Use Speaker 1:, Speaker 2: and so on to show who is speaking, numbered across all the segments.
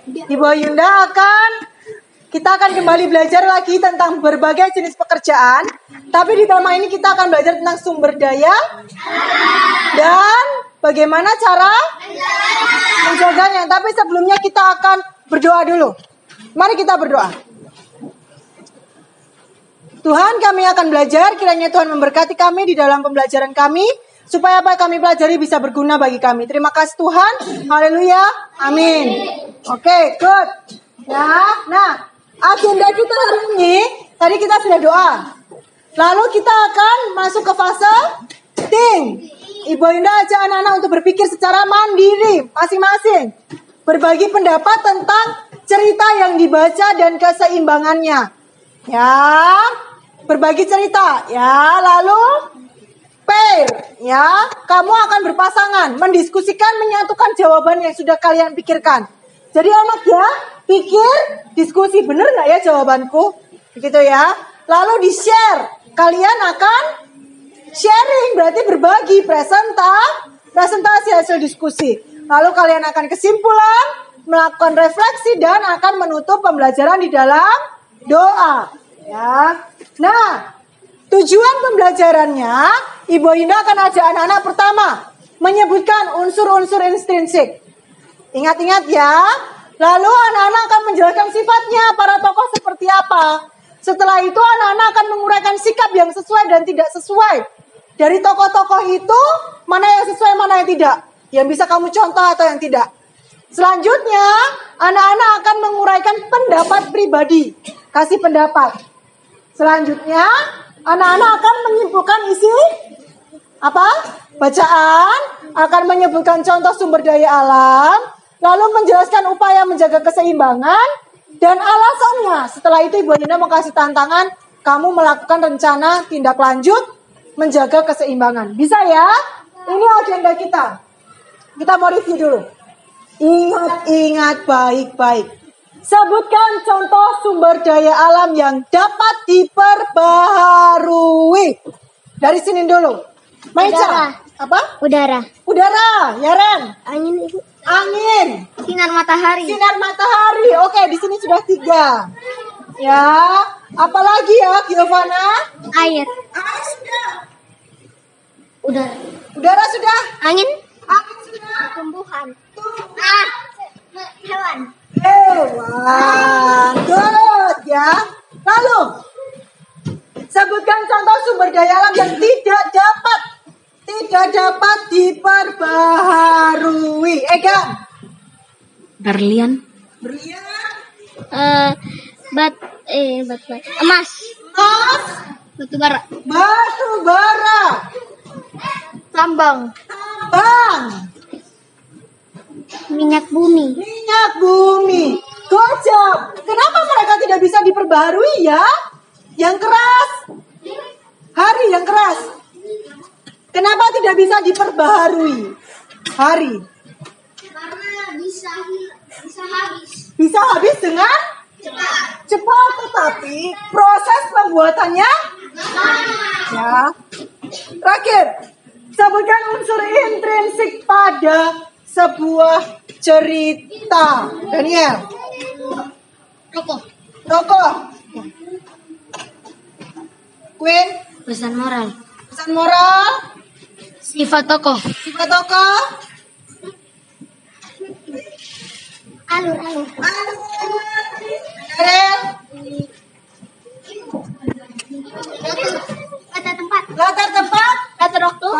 Speaker 1: Ibu Yunda kita akan kembali belajar lagi tentang berbagai jenis pekerjaan. Tapi di tema ini kita akan belajar tentang sumber daya dan bagaimana cara menjaganya. Tapi sebelumnya kita akan berdoa dulu. Mari kita berdoa. Tuhan, kami akan belajar, kiranya Tuhan memberkati kami di dalam pembelajaran kami, supaya apa yang kami pelajari bisa berguna bagi kami. Terima kasih Tuhan, haleluya, amin. Oke, good. Nah, agenda kita hari ini, tadi kita sudah doa. Lalu kita akan masuk ke fase think. Ibu Yunda ajak anak-anak untuk berpikir secara mandiri, masing-masing. Berbagi pendapat tentang cerita yang dibaca dan keseimbangannya. Ya, berbagi cerita. Ya, lalu pair. Ya, kamu akan berpasangan, mendiskusikan, menyatukan jawaban yang sudah kalian pikirkan. Jadi anak ya, pikir, diskusi, bener nggak ya jawabanku? Begitu ya. Lalu di-share. Kalian akan sharing, berarti berbagi, presentasi hasil diskusi. Lalu kalian akan kesimpulan, melakukan refleksi, dan akan menutup pembelajaran di dalam doa. Ya. Nah, tujuan pembelajarannya, Ibu Yunda akan ajak anak-anak pertama menyebutkan unsur-unsur intrinsik. Ingat-ingat ya. Lalu anak-anak akan menjelaskan sifatnya, para tokoh seperti apa. Setelah itu anak-anak akan menguraikan sikap yang sesuai dan tidak sesuai. Dari tokoh-tokoh itu, mana yang sesuai, mana yang tidak. Yang bisa kamu contoh atau yang tidak. Selanjutnya, anak-anak akan menguraikan pendapat pribadi. Kasih pendapat. Selanjutnya, anak-anak akan menyimpulkan isi bacaan, akan menyebutkan contoh sumber daya alam, lalu menjelaskan upaya menjaga keseimbangan, dan alasannya. Setelah itu Ibu Yunda mau kasih tantangan, kamu melakukan rencana tindak lanjut, menjaga keseimbangan. Bisa ya? Ini agenda kita. Kita mau review dulu. Ingat-ingat baik-baik. Sebutkan contoh sumber daya alam yang dapat diperbaharui. Dari sini dulu. Maica. Apa?
Speaker 2: Udara.
Speaker 1: Udara. Yaren.
Speaker 2: Angin, Ibu.
Speaker 1: Angin.
Speaker 2: Sinar matahari.
Speaker 1: Sinar matahari. Oke, di sini sudah 3. Ya. Apalagi ya, Giovanna?
Speaker 2: Air.
Speaker 1: Air sudah.
Speaker 2: Udara.
Speaker 1: Udara sudah.
Speaker 2: Angin.
Speaker 1: Angin sudah.
Speaker 2: Tumbuhan.
Speaker 1: Tumbuhan.
Speaker 2: Hewan.
Speaker 1: Hewan. Good ya. Lalu sebutkan contoh sumber daya alam yang tidak dapat diperbaharui. Egan.
Speaker 2: Berlian. Emas. Batu bara. Tambang. Minyak bumi.
Speaker 1: Good job. Kenapa mereka tidak bisa diperbaharui ya? Yang keras. Hari yang keras. Kenapa tidak bisa diperbaharui? Hari.
Speaker 2: Karena bisa habis.
Speaker 1: Bisa habis dengan cepat, tetapi proses pembuatannya ya. Terakhir, sebutkan unsur intrinsik pada sebuah cerita. Daniel. Tokoh. Queen.
Speaker 2: Pesan moral.
Speaker 1: Sifat tokoh.
Speaker 2: Alur.
Speaker 1: Ariel. Latar tempat.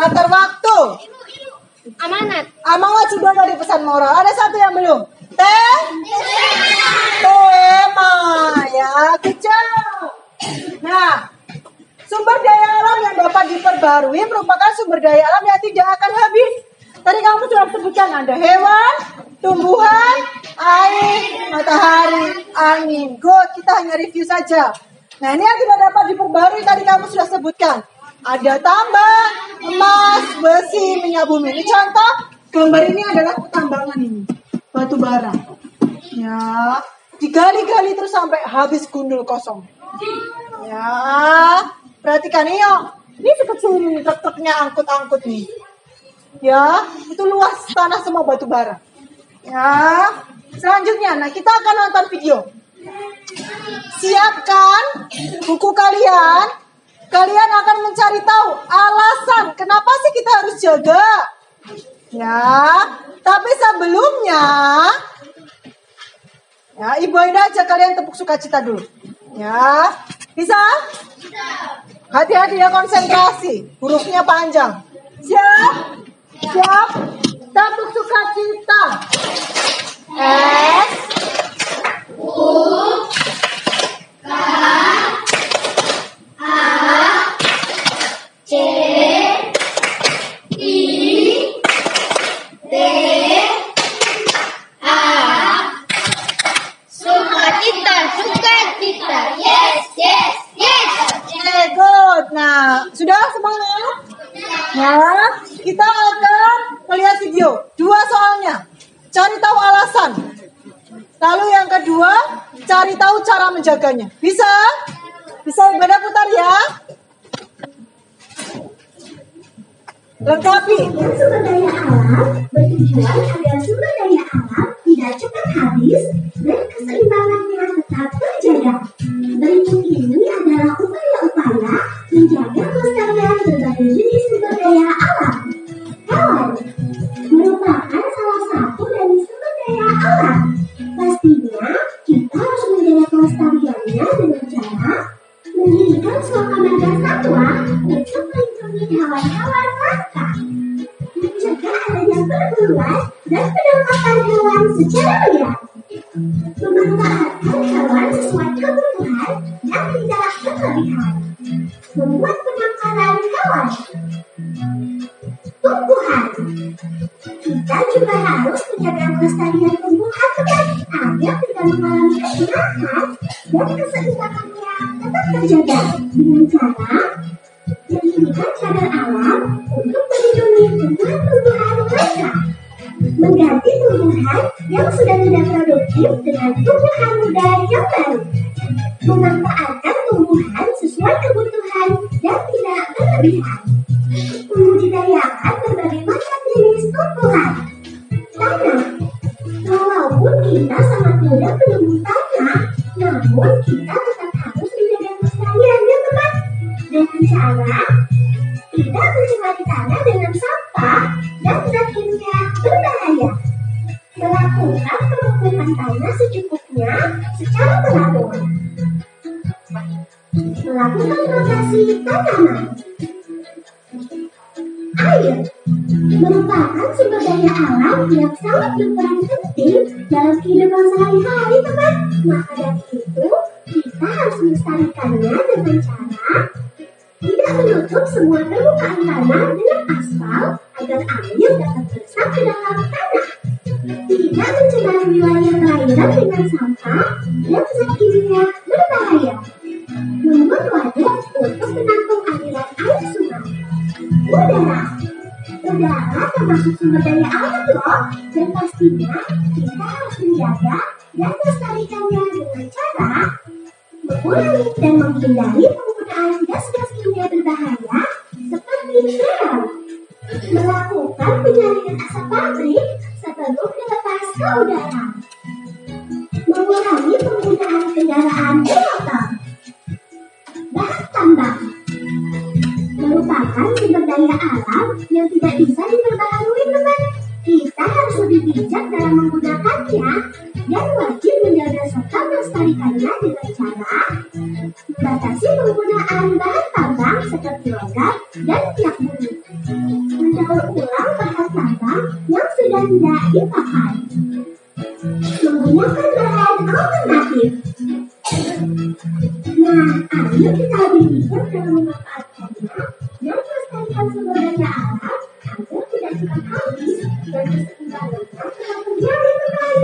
Speaker 1: Latar waktu. Amanat sudah dari pesan moral. Ada satu yang belum. Tema ya, kecil. Nah, sumber daya alam yang dapat diperbarui merupakan sumber daya alam yang tidak akan habis. Tadi kamu sudah sebutkan ada hewan, tumbuhan, air, matahari, angin. Good, kita hanya review saja. Nah, ini yang tidak dapat diperbarui tadi kamu sudah sebutkan. Ada tambang, emas, besi, minyak bumi. Ini contoh, gambar ini adalah pertambangan ini. Batu bara. Ya, digali-gali terus sampai habis gundul kosong. Ya, perhatikan ini yuk. Ini sekecil ini truk-truknya angkut-angkut nih. Ya, itu luas tanah semua batu bara. Ya, Selanjutnya, nah kita akan nonton video. Siapkan buku kalian. Kalian akan mencari tahu alasan kenapa sih kita harus jaga. Ya, tapi sebelumnya, ya Ibu Aida ajak kalian tepuk sukacita dulu. Ya, bisa? Hati-hati ya, konsentrasi. Hurufnya panjang. Siap? Siap? Tepuk sukacita. S U K A C I T A.
Speaker 2: Sukacita, sukacita. Yes, yes, yes.
Speaker 1: Okay, good. Nah, sudah semuanya? Ya, kita akan melihat video. 2 soalnya. Cari tahu alasan. Lalu yang kedua, cari tahu cara menjaganya. Bisa? Bisa Ibadah putar ya? Lengkapi.
Speaker 3: Sumber daya alam bertujuan agar sumber daya alam tidak cepat habis dan keseimbangannya tetap terjaga. Berikut ini adalah upaya-upaya menjaga kelestarian berbagai jenis sumber daya alam. Hewan merupakan salah satu dari sumber daya alam. Pastinya kita harus menjaga kelestariannya dengan cara mendirikan suaka marga satwa untuk melindungi hewan-hewan langka, mencegah adanya perburuan dan penangkapan hewan secara liar, memanfaatkan hewan sesuai kebutuhan dan tidak berlebihan, membuat penangkaran hewan. Tumbuhan, kita juga harus menjaga kelestarian tumbuhan teman agar tidak mengalami kesulitan dan keseimbangannya tetap terjaga dengan cara mendirikan cagar alam untuk melindungi tumbuhan-tumbuhan langka, mengganti tumbuhan yang sudah tidak produktif dengan tumbuhan muda yang baru, memanfaatkan tumbuhan sesuai kebutuhan dan tidak berlebihan, membudidayakan berbagai macam jenis tumbuhan. Tanah, walaupun kita sangat mudah menumbuh tanah, namun kita tetap harus menjaga kelestariannya teman, dengan cara tidak mencemari tanah dengan sampah dan zat kimia berbahaya, melakukan pemupukan tanah secukupnya secara teratur, melakukan rotasi tanaman. Air merupakan sumber daya alam yang sangat berperan penting dalam kehidupan sehari-hari teman. Maka dari itu, kita harus melestarikannya dengan cara tidak menutup semua permukaan tanah dengan aspal agar air dapat meresap ke dalam tanah, tidak mencemari wilayah perairan dengan sampah dan zat kimia berbahaya, membuat wadah untuk menampung aliran air sungai. Udara termasuk sumber daya alam loh, dan pastinya kita harus menjaga dan melestarikannya dengan cara mengurangi dan menghindari penggunaan gas-gas kimia berbahaya seperti freon, melakukan penyaringan asap pabrik sebelum dilepas ke udara, mengurangi penggunaan kendaraan bermotor. Bahan tambang merupakan sumber daya alam yang tidak bisa diperbaharui teman. Kita harus lebih bijak dalam menggunakannya dan wajib menjaga serta melestarikannya dengan cara membatasi penggunaan bahan tambang seperti logam dan minyak bumi, mendaur ulang bahan tambang yang sudah tidak dipakai, menggunakan bahan alternatif. Nah, ayo kita lebih bijak dalam memanfaatkannya dan melestarikan sumber daya alam agar tidak cepat habis dan keseimbangannya tetap terjaga teman.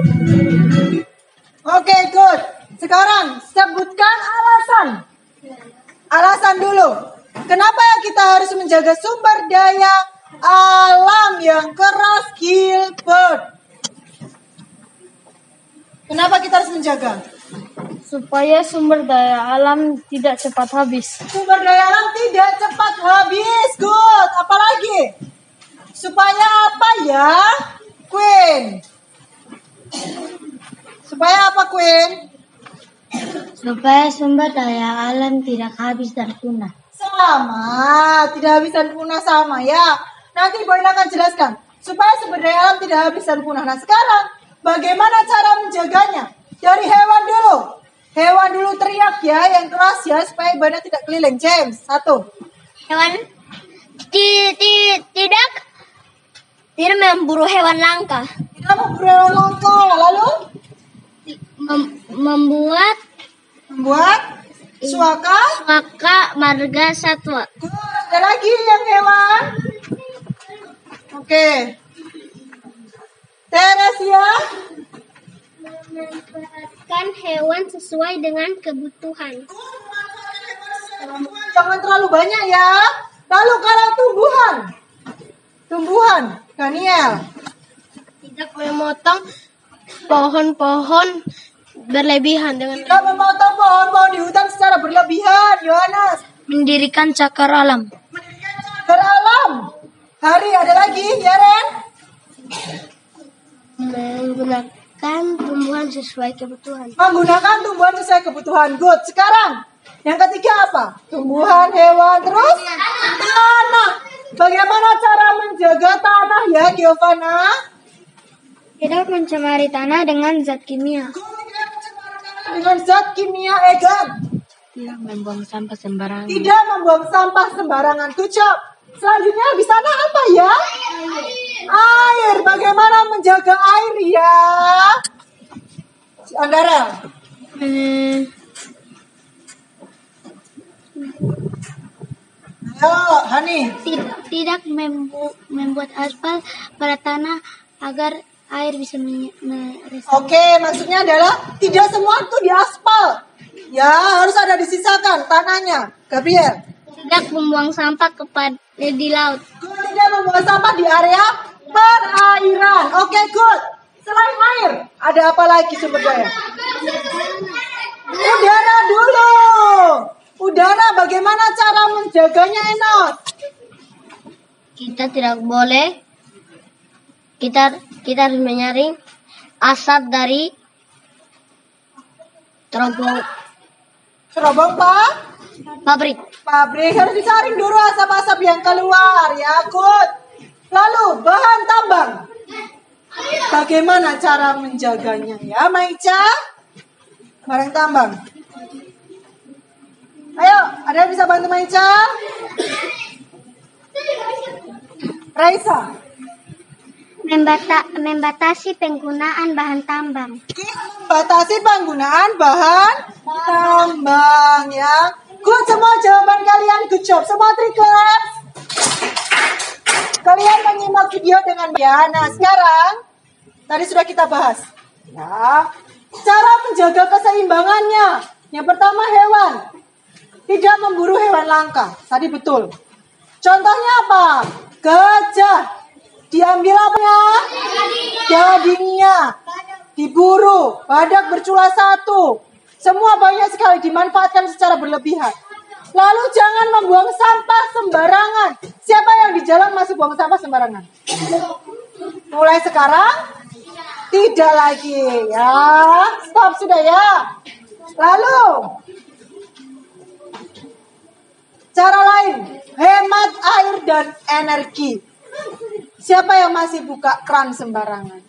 Speaker 1: Oke, good. Sekarang sebutkan alasan. Alasan dulu. Kenapa kita harus menjaga sumber daya alam yang keras, Gilbert? Kenapa kita harus menjaga?
Speaker 4: Supaya sumber daya alam tidak cepat habis.
Speaker 1: Sumber daya alam tidak cepat habis. Good. Apalagi? Supaya apa ya, Queen? Supaya apa, Queen?
Speaker 4: Supaya sumber daya alam tidak habis dan punah.
Speaker 1: Sama, tidak habis dan punah sama ya. Nanti Ibu Ina akan jelaskan. Supaya sumber daya alam tidak habis dan punah. Nah sekarang, bagaimana cara menjaganya? Dari hewan dulu. Hewan dulu teriak ya, yang keras ya, supaya Ibu Ina tidak keliling. James, 1.
Speaker 2: Hewan tidak memburu hewan langka.
Speaker 1: Tidak memburu hewan langka. Lalu?
Speaker 2: Membuat
Speaker 1: suaka.
Speaker 2: maka marga satwa.
Speaker 1: Ada lagi yang hewan. Oke. Teresia.
Speaker 2: Memanfaatkan hewan sesuai dengan kebutuhan.
Speaker 1: Jangan terlalu banyak ya. Lalu kalau tumbuhan, Daniel.
Speaker 2: Tidak memotong pohon-pohon berlebihan dengan
Speaker 1: Tidak memotong pohon-pohon di hutan secara berlebihan, Yohanes.
Speaker 4: Mendirikan cakar alam.
Speaker 1: Beralam. Hari ada lagi, Yaren.
Speaker 2: menggunakan tumbuhan sesuai kebutuhan.
Speaker 1: Menggunakan tumbuhan sesuai kebutuhan. Good. Sekarang, yang ketiga apa? Tumbuhan, hewan, terus tanah. Bagaimana cara menjaga tanah ya, Giovanna?
Speaker 2: Tidak mencemari tanah dengan zat kimia.
Speaker 1: Dengan zat kimia, Egan.
Speaker 4: Tidak membuang sampah sembarangan.
Speaker 1: Tidak membuang sampah sembarangan. Good job. Selanjutnya di sana apa ya? Air. Bagaimana menjaga air ya? Andara. Ayo, Hani.
Speaker 2: Tidak membuat aspal pada tanah agar air bisa meresap.
Speaker 1: Oke, maksudnya adalah tidak semua itu diaspal. Ya, harus ada disisakan tanahnya. Gabriel.
Speaker 2: Tidak membuang sampah di laut.
Speaker 1: Tidak membuang sampah di area perairan. Oke, good. Selain air, ada apa lagi sumber daya? Udara dulu. Udara, bagaimana cara menjaganya, Enos?
Speaker 2: Kita tidak boleh. Kita harus menyaring asap dari
Speaker 1: Cerobong Pak?
Speaker 2: pabrik.
Speaker 1: Pabrik harus disaring dulu asap-asap yang keluar, ya, good. Lalu, bahan tambang. Bagaimana cara menjaganya, ya, Maica? Barang tambang. Ayo, ada yang bisa bantu Maica? Raisa.
Speaker 2: Membatasi penggunaan bahan tambang.
Speaker 1: Batasi penggunaan bahan tambang ya. Good, semua jawaban kalian good job. Semua clap. Kalian menyimak video dengan ya. Nah sekarang tadi sudah kita bahas ya. Cara menjaga keseimbangannya. Yang pertama hewan. Tidak memburu hewan langka. Tadi betul. Contohnya apa? Gajah. Diambil apanya? Dagingnya. Diburu. Badak bercula 1. Semua banyak sekali dimanfaatkan secara berlebihan. Lalu jangan membuang sampah sembarangan. Siapa yang di jalan masih buang sampah sembarangan? Mulai sekarang tidak lagi ya. Stop sudah ya. Lalu cara lain, hemat air dan energi. Siapa yang masih buka keran sembarangan?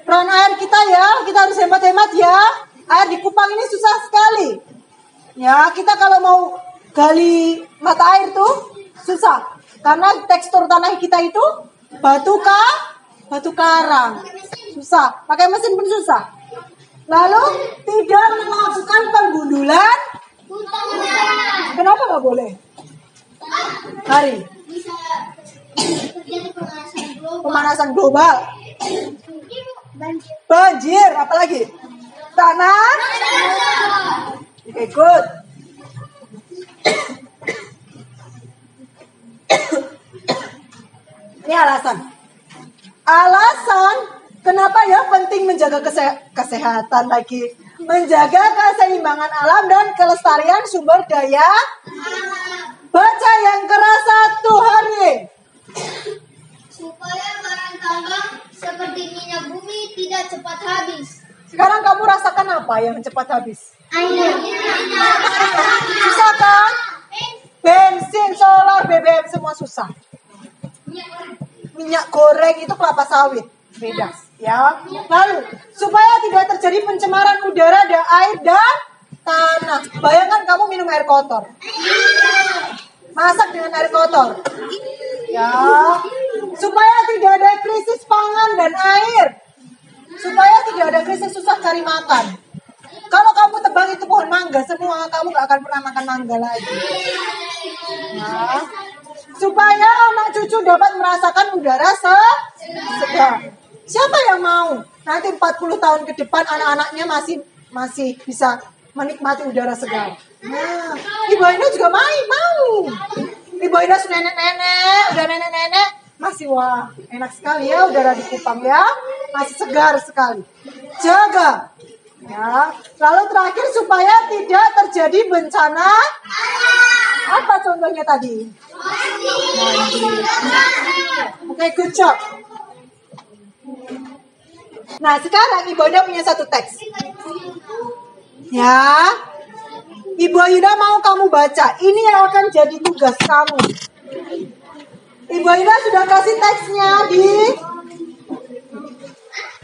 Speaker 1: Keran air kita ya, kita harus hemat-hemat ya. Air di Kupang ini susah sekali. Ya, kita kalau mau gali mata air tuh susah. Karena tekstur tanah kita itu batu karang. Susah. Pakai mesin pun susah. Lalu tidak melakukan penggundulan. Kenapa nggak boleh? Hari. Pemanasan global. Banjir, apalagi? Tanah. Oke, good. Ini alasan. Alasan kenapa ya penting menjaga kesehatan lagi. Menjaga keseimbangan alam dan kelestarian sumber daya. Baca yang keras 1 hari.
Speaker 2: Supaya barang tambang seperti minyak bumi tidak cepat habis.
Speaker 1: Sekarang kamu rasakan apa yang cepat habis?
Speaker 2: Air.
Speaker 1: Susah kan? Bensin, solar, BBM semua susah. Minyak goreng itu kelapa sawit, beda ya. Lalu supaya tidak terjadi pencemaran udara dan air dan tanah. Bayangkan kamu minum air kotor, masak dengan air kotor, ya. Supaya tidak ada krisis pangan dan air, supaya tidak ada krisis susah cari makan. Kalau kamu tebang itu pohon mangga semua, kamu gak akan pernah makan mangga lagi. Ya. Supaya anak cucu dapat merasakan udara segar. Siapa yang mau nanti 40 tahun ke depan anak-anaknya masih bisa menikmati udara segar? Nah, Ibu Aina juga mau. Ibu Aina sudah nenek-nenek, masih wah enak sekali ya udara di Kupang ya, masih segar sekali. Jaga. Ya, lalu terakhir supaya tidak terjadi bencana. Apa contohnya tadi? Oke, good job. Nah, sekarang Ibu Aida punya satu teks. Ya, Ibu Aida mau kamu baca. Ini yang akan jadi tugas kamu. Ibu Aida sudah kasih teksnya di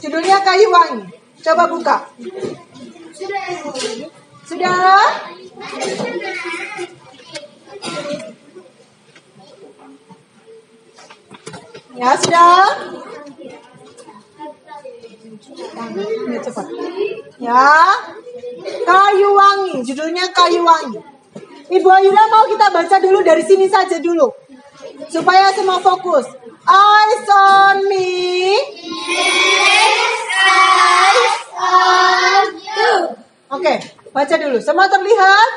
Speaker 1: judulnya Kayu Wangi. Coba buka. Sudah? Ya, sudah? Ya, cepat. Ya. Kayu Wangi, judulnya Kayu Wangi. Ibu Ayuna mau kita baca dulu dari sini saja dulu. Supaya semua fokus. Eyes on me. Eyes on you. Oke, baca dulu. Semua terlihat?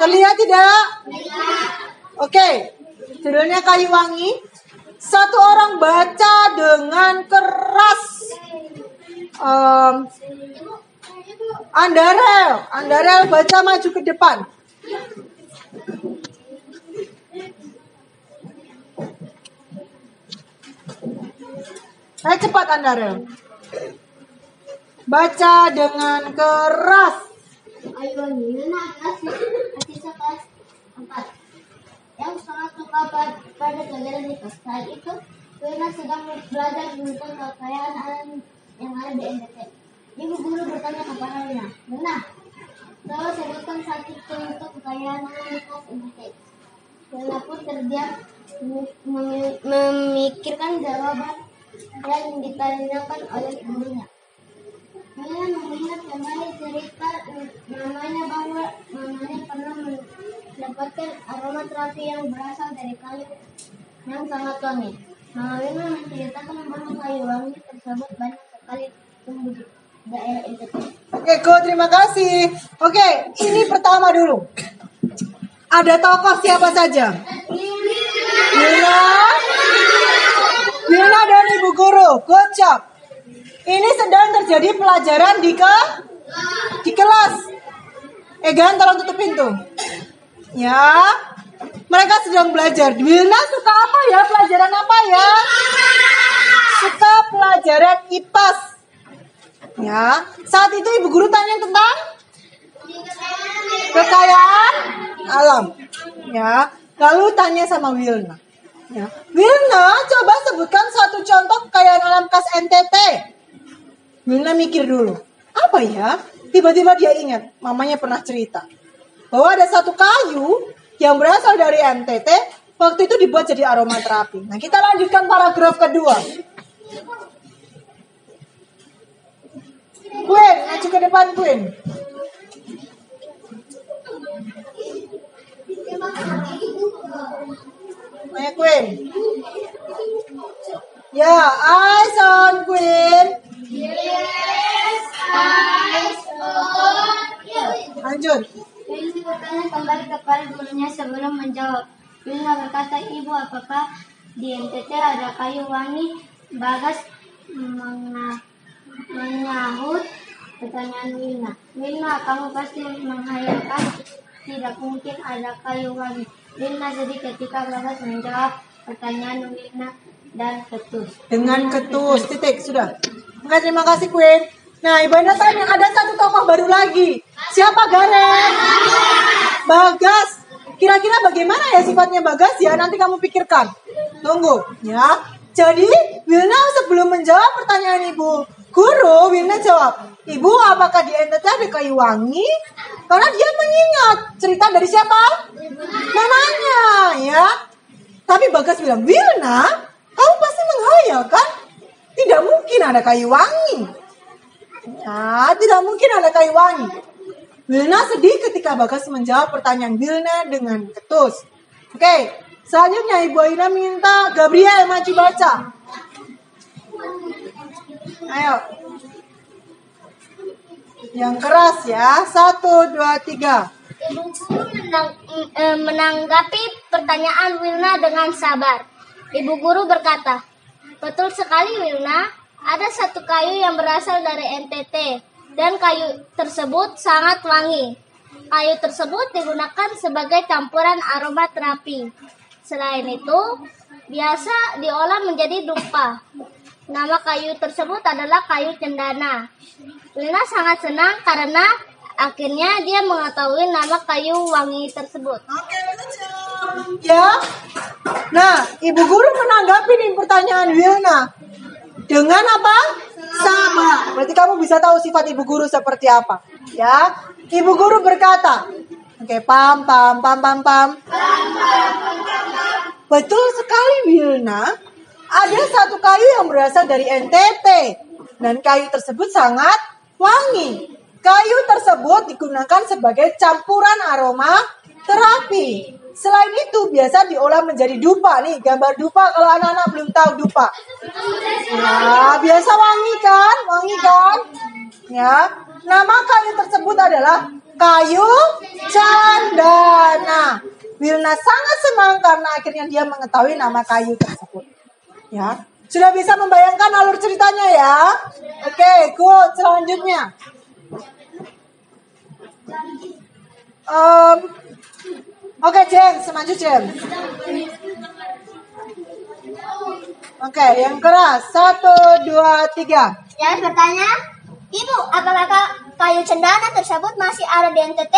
Speaker 1: Terlihat tidak? Oke, judulnya Kayu Wangi. Satu orang baca dengan keras. Andarel baca maju ke depan. Saya cepat Andarel. Baca dengan keras.
Speaker 2: Kayu Wangi kelas 4. Yang sangat suka pada pelajaran itu. Saat itu, Wina sedang belajar tentang kekayaan alam yang ada di NTT. Ibu guru bertanya kepada Wina, tolong sebutkan satu contoh kekayaan alam di kelas NTT. Wina pun terdiam memikirkan jawaban yang ditanyakan oleh gurunya. Wina mengingat kembali cerita namanya bahwa mamanya pernah mendapatkan aroma terapi yang berasal dari kayu yang sangat wangi. Mama Wina menceritakan bahwa kayu wangi tersebut banyak sekali tumbuh di daerah NTT.
Speaker 1: Oke, Go, terima kasih. Oke, ini pertama dulu. Ada tokoh siapa saja? Wina dan Ibu Guru. Good job. Ini sedang terjadi pelajaran di kelas. Egan, tolong tutup pintu. Ya, mereka sedang belajar. Wina suka apa ya? Pelajaran apa ya? Suka pelajaran IPAS. Ya, saat itu Ibu Guru tanya tentang kekayaan alam. Ya, lalu tanya sama Wilna. Ya, Wilna, coba sebutkan satu contoh kekayaan alam khas NTT. Wilna mikir dulu. Apa ya? Tiba-tiba dia ingat, mamanya pernah cerita bahwa ada satu kayu yang berasal dari NTT, waktu itu dibuat jadi aromaterapi. Nah, kita lanjutkan paragraf kedua. Queen, maju ke depan, Queen. Ayo, Queen. Ya, eyes on Queen.
Speaker 2: Yes, eyes on you.
Speaker 1: Lanjut.
Speaker 2: Wilna bertanya kembali kepada gurunya sebelum menjawab. Wilna berkata, Ibu, apakah di NTT ada kayu wangi? Bagas menyahut pertanyaan Wilna. Wilna, kamu pasti menghayalkan tidak mungkin ada kayu wangi. Wilna sedih ketika Bagas menjawab pertanyaan Wilna dan ketus.
Speaker 1: Dengan ketus, titik, sudah. Oke, terima kasih Queen. Nah, Ibu Enda tanya, ada satu tokoh baru lagi. Siapa Gareth? Bagas. Kira-kira bagaimana ya sifatnya Bagas ya? Nanti kamu pikirkan. Tunggu, ya. Jadi, Wilna sebelum menjawab pertanyaan Ibu Guru, Wilna jawab, Ibu, apakah di NTT ada kayu wangi? Karena dia mengingat cerita dari siapa? Mamanya, ya. Tapi Bagas bilang, Wilna, kamu pasti menghayal kan? Tidak mungkin ada kayu wangi. Ya, tidak mungkin ada kayu wangi. Wilna sedih ketika Bagas menjawab pertanyaan Wilna dengan ketus. Oke, selanjutnya Ibu Aina minta Gabriel maju baca. Ayo. Yang keras ya. 1, 2, 3.
Speaker 2: Ibu guru menanggapi pertanyaan Wilna dengan sabar. Ibu guru berkata, betul sekali Wilna, ada satu kayu yang berasal dari NTT dan kayu tersebut sangat wangi. Kayu tersebut digunakan sebagai campuran aromaterapi. Selain itu, biasa diolah menjadi dupa. Nama kayu tersebut adalah kayu cendana. Wilna sangat senang karena akhirnya dia mengetahui nama kayu wangi tersebut.
Speaker 1: Oke, ya. Nah, Ibu guru menanggapi nih pertanyaan Wilna dengan apa? Sama. Berarti kamu bisa tahu sifat Ibu guru seperti apa, ya. Ibu guru berkata, oke, pam. Betul sekali Wilna. Ada satu kayu yang berasal dari NTT dan kayu tersebut sangat wangi. Kayu tersebut digunakan sebagai campuran aroma terapi. Selain itu biasa diolah menjadi dupa. Nih gambar dupa kalau anak-anak belum tahu dupa. Ya, biasa wangi kan? Wangi kan? Ya. Nama kayu tersebut adalah kayu cendana. Wilna sangat senang karena akhirnya dia mengetahui nama kayu tersebut. Ya. Sudah bisa membayangkan alur ceritanya ya? Oke, good. Selanjutnya. Oke, James, maju James. Oke, yang keras. 1, 2, 3.
Speaker 2: James bertanya, Ibu, apakah kayu cendana tersebut masih ada di NTT?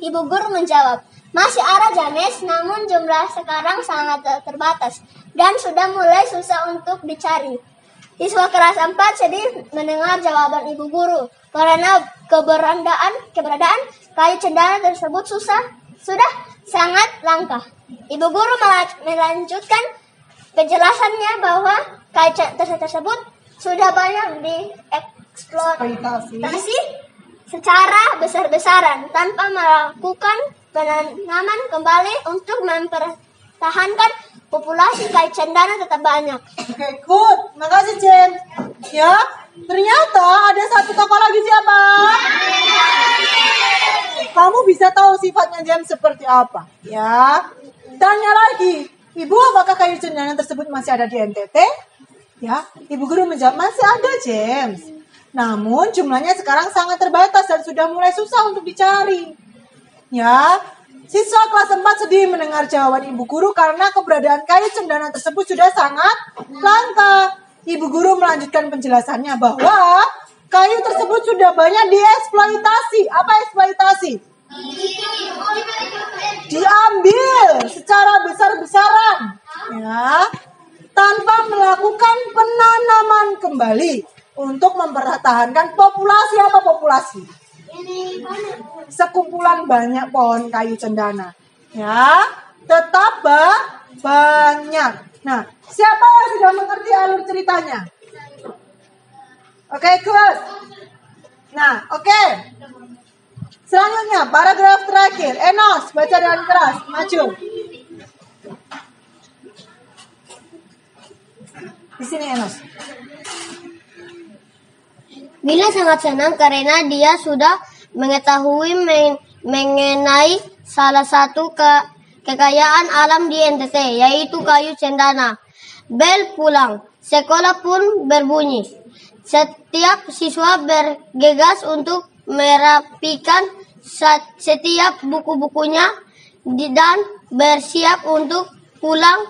Speaker 2: Ibu guru menjawab, masih ada James, namun jumlah sekarang sangat terbatas dan sudah mulai susah untuk dicari. Siswa kelas 4 sedih mendengar jawaban ibu guru karena keberadaan kayu cendana tersebut sudah sangat langka. Ibu guru melanjutkan penjelasannya bahwa kayu tersebut sudah banyak dieksploitasi secara besar-besaran tanpa melakukan penanaman kembali untuk mempertahankan populasi kayu cendana tetap banyak.
Speaker 1: Oke, good. Makasih, James. Ya, ternyata ada satu tokoh lagi siapa? Kamu bisa tahu sifatnya James seperti apa? Ya. Tanya lagi, Ibu, apakah kayu cendana tersebut masih ada di NTT? Ya, Ibu guru menjawab, masih ada, James. Namun jumlahnya sekarang sangat terbatas dan sudah mulai susah untuk dicari. Ya, siswa kelas 4 sedih mendengar jawaban ibu guru karena keberadaan kayu cendana tersebut sudah sangat langka. Ibu guru melanjutkan penjelasannya bahwa kayu tersebut sudah banyak dieksploitasi. Apa eksploitasi? Diambil secara besar-besaran, ya, tanpa melakukan penanaman kembali untuk mempertahankan populasi. Apa populasi? Sekumpulan banyak pohon kayu cendana, ya, tetap banyak. Nah, siapa yang sudah mengerti alur ceritanya? Oke, good. Nah, oke. Selanjutnya, paragraf terakhir. Enos, baca dengan keras. Maju. Di sini, Enos.
Speaker 2: Bila sangat senang karena dia sudah mengetahui mengenai salah satu kekayaan alam di NTT, yaitu kayu cendana. Bel pulang, sekolah pun berbunyi. Setiap siswa bergegas untuk merapikan setiap buku-bukunya dan bersiap untuk pulang.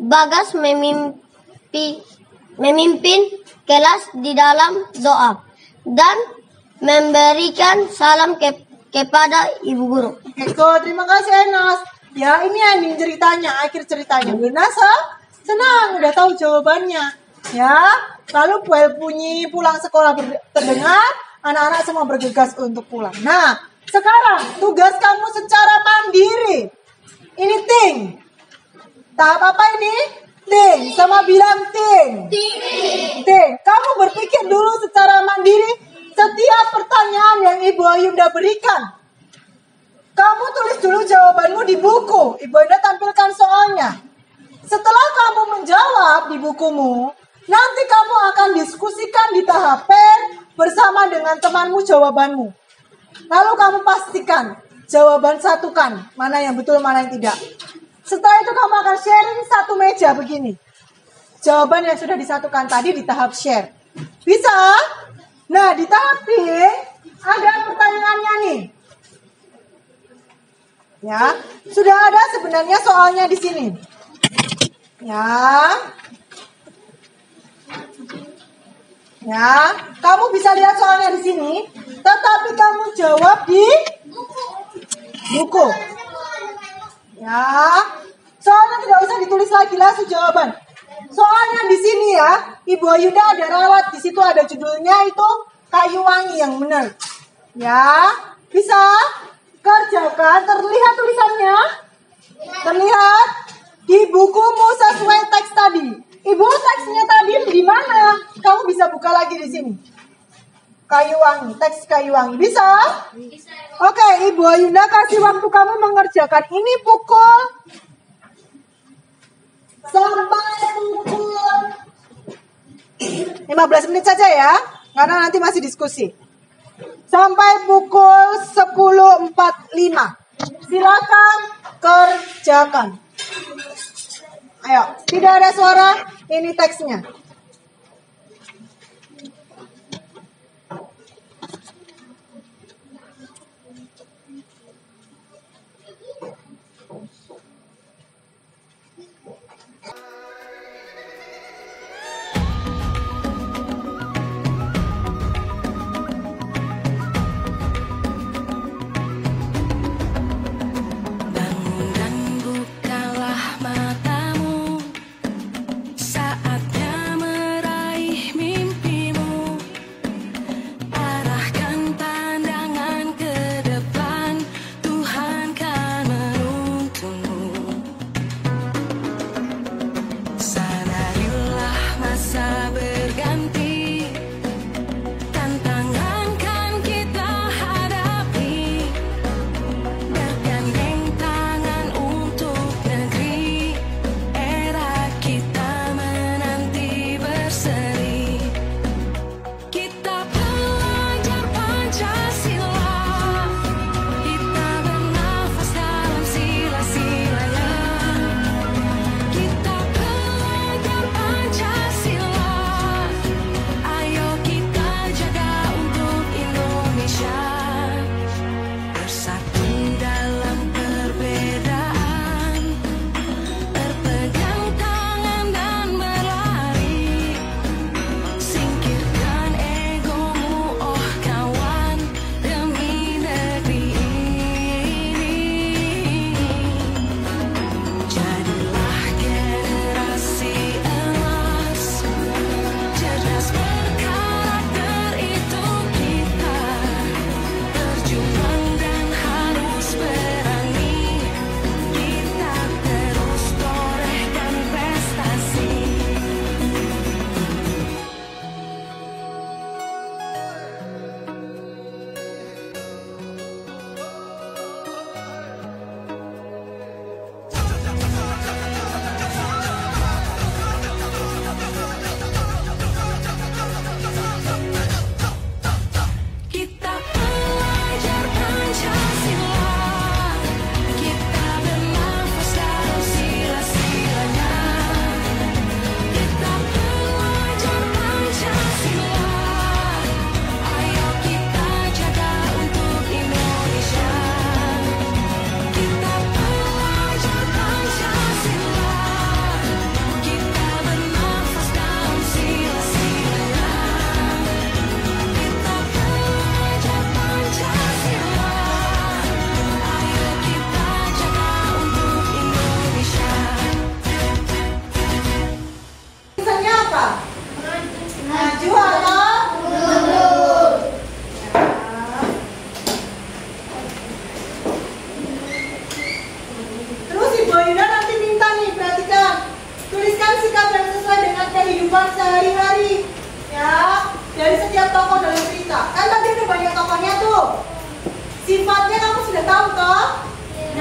Speaker 2: Bagas memimpin kelas di dalam doa dan memberikan salam kepada ibu guru.
Speaker 1: Oke, terima kasih Enas. Ya, ini ending ceritanya, akhir ceritanya. Nasa senang udah tahu jawabannya. Ya, lalu bel bunyi pulang sekolah terdengar, anak-anak semua bergegas untuk pulang. Nah, sekarang tugas kamu secara mandiri. Ini ting. Tahap apa ini? Ting. Sama bilang ting. Ting. Kamu berpikir dulu secara mandiri setiap pertanyaan yang Ibu Ayunda berikan. Kamu tulis dulu jawabanmu di buku. Ibu Ayunda tampilkan soalnya. Setelah kamu menjawab di bukumu, nanti kamu akan diskusikan di tahap pen bersama dengan temanmu jawabanmu. Lalu kamu pastikan jawaban satukan, mana yang betul, mana yang tidak. Setelah itu kamu akan sharing satu meja begini. Jawaban yang sudah disatukan tadi di tahap share. Bisa? Nah, di tahap B ada pertanyaannya nih. Ya, sudah ada sebenarnya soalnya di sini. Ya. Ya, kamu bisa lihat soalnya di sini, tetapi kamu jawab di buku. Ya, soalnya tidak usah ditulis lagi, langsung jawaban. Soalnya di sini ya, Ibu Ayunda ada ralat, di situ ada judulnya itu kayu wangi yang benar. Ya, bisa kerjakan, terlihat tulisannya? Terlihat di bukumu sesuai teks tadi. Ibu, teksnya tadi di mana? Kamu bisa buka lagi di sini. Kayu wangi, teks kayu wangi. Bisa? Oke, Ibu Ayunda kasih waktu kamu mengerjakan ini pukul sampai pukul 15 menit saja ya, karena nanti masih diskusi. Sampai pukul 10.45. Silakan kerjakan. Ayo, tidak ada suara, ini teksnya.
Speaker 5: Bangun dan bukalah matamu, saatnya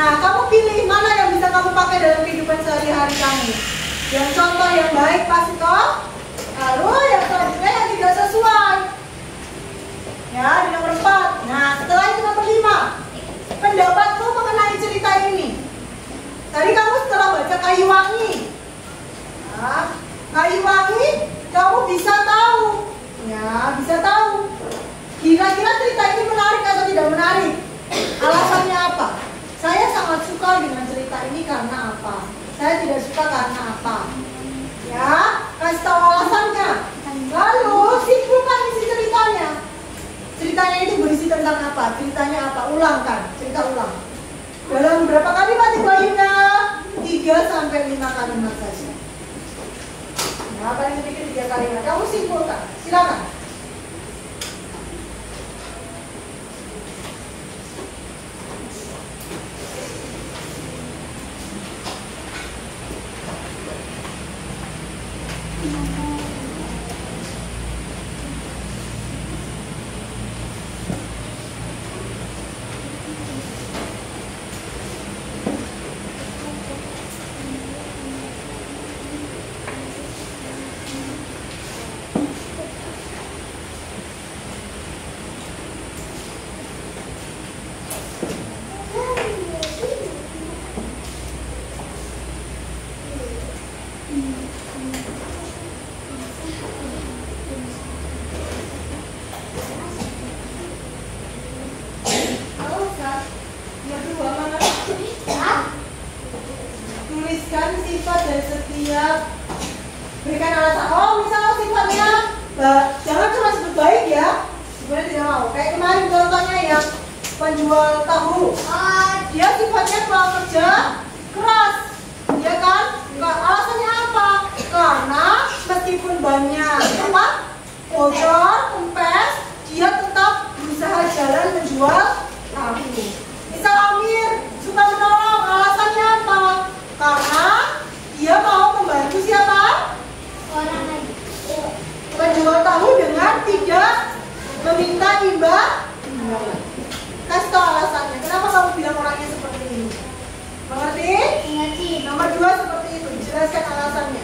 Speaker 1: Nah, kamu pilih mana yang bisa kamu pakai dalam kehidupan sehari-hari kamu. Yang contoh yang baik pasti toh. Lalu yang selanjutnya yang tidak sesuai. Ya, di nomor 4. Nah, setelah itu nomor 5. Pendapatmu mengenai cerita ini. Tadi kamu setelah baca Kayu Wangi. Nah, Kayu Wangi, kamu bisa tahu. Ya, bisa tahu. Kira-kira cerita ini menarik atau tidak menarik? Alasannya apa? Saya sangat suka dengan cerita ini karena apa? Saya tidak suka karena apa? Ya, kasih tahu alasannya. Lalu simpulkan isi ceritanya. Ceritanya itu berisi tentang apa? Ceritanya apa? Ulangkan, cerita ulang. Dalam berapa kalimat Ibu Indah? 3 sampai 5 kalimat saja. Nah, paling sedikit 3 kalimat. Kamu simpulkan. Silakan. Tuliskan sifat dari setiap, berikan alasan. Oh, misalnya sifatnya jangan cuma sebut baik ya, sebenarnya tidak mau. Kayak kemarin contohnya yang penjual tahu, dia sifatnya kalau kerja keras, ya kan? Alasannya apa? Karena meskipun banyak apa bocor, kempes, dia tetap berusaha jalan menjual tahu. Misal Amir suka menolong, alasannya apa? Karena dia mau membantu siapa?
Speaker 2: Orang lain.
Speaker 1: Penjual tahu dengan tidak meminta imbalan. Kasih tahu alasannya. Kenapa kamu bilang orangnya seperti ini? Mengerti?
Speaker 2: Mengerti.
Speaker 1: Nomor 2 seperti itu. Jelaskan alasannya.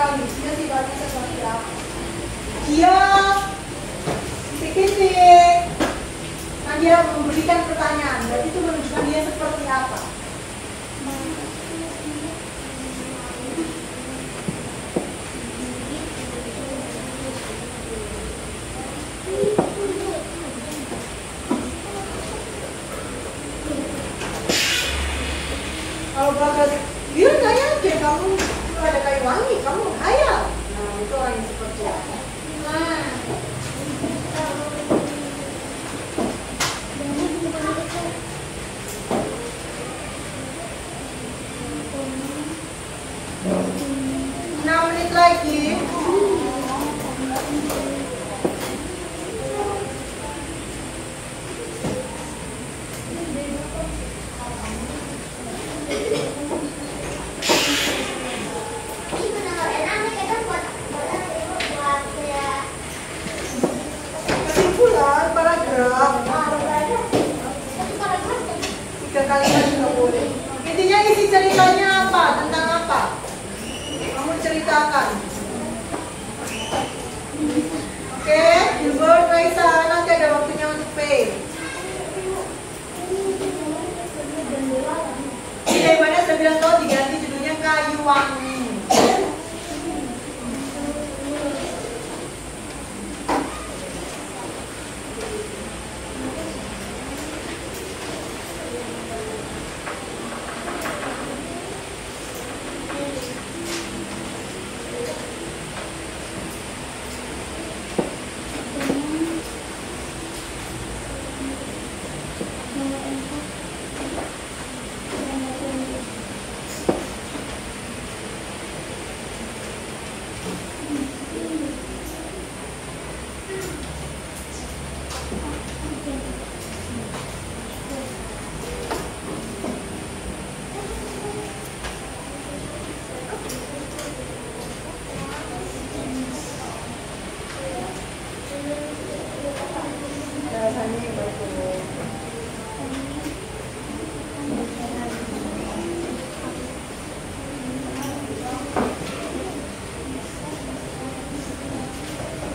Speaker 1: sekali. Dia sifatnya seperti apa? Dia pikir. Nah, dia memberikan pertanyaan. Berarti itu menunjukkan dia seperti apa? Kalau bagas, dia kayak aja kamu ada kayu wangi, kamu hayal. Nah, itu orang yang seperti apa? Nah, 6 menit lagi. Kesimpulan paragraf 3 kalimat juga boleh. Intinya isi ceritanya apa? Tentang apa? Kamu ceritakan. Oke, Gilbert, Raisa, nanti ada waktunya untuk pay. Daripada saya bilang kau diganti judulnya kayu wangi.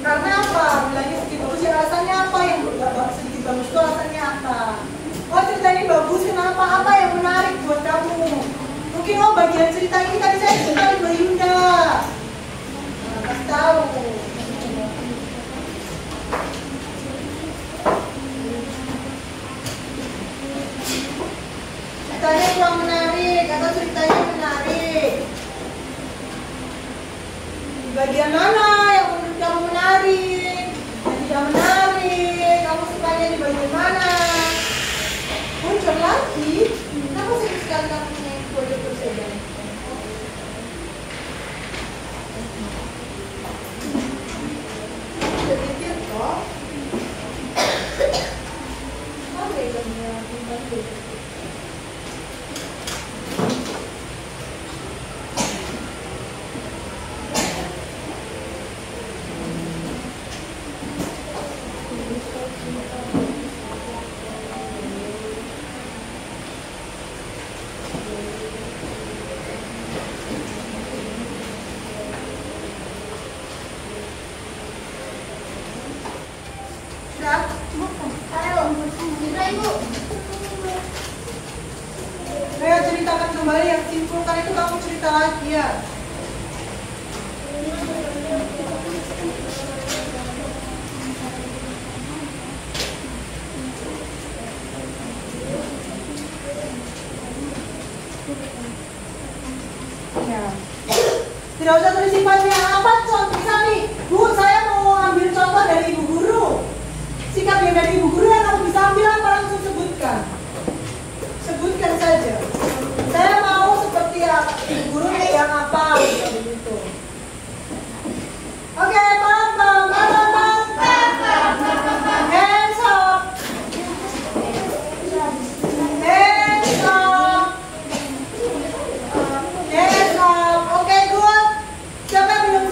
Speaker 1: Karena apa? Bilangnya sedikit bagus ya, alasannya apa? Yang sedikit bagus itu alasannya apa? Oh, cerita ini bagus, kenapa? Apa yang menarik buat kamu? Mungkin bagian cerita ini tadi saya ceritain Mbak Yunda. Nah, kasih tahu. Ceritanya kurang menarik atau ceritanya menarik? Bagian mana yang menurut kamu menarik? Yang tidak menarik? Kamu sukanya di bagian mana? Muncul lagi. Kenapa sering sekali kamu punya kode saja? Sudah pikir kok? Oke, kamu Saya ceritakan kembali yang simpulkan itu kamu cerita lagi ya. Ya. Tidak usah tulis sifatnya apa contoh misalnya nih, Bu, saya mau ambil contoh dari ibu guru. Sikap yang dari ibu guru yang kamu bisa ambil apa langsung sebutkan. Sebutkan saja. Saya mau seperti ibu guru yang apa begitu. Oke, pam. Hands up. Oke, good. Siapa yang belum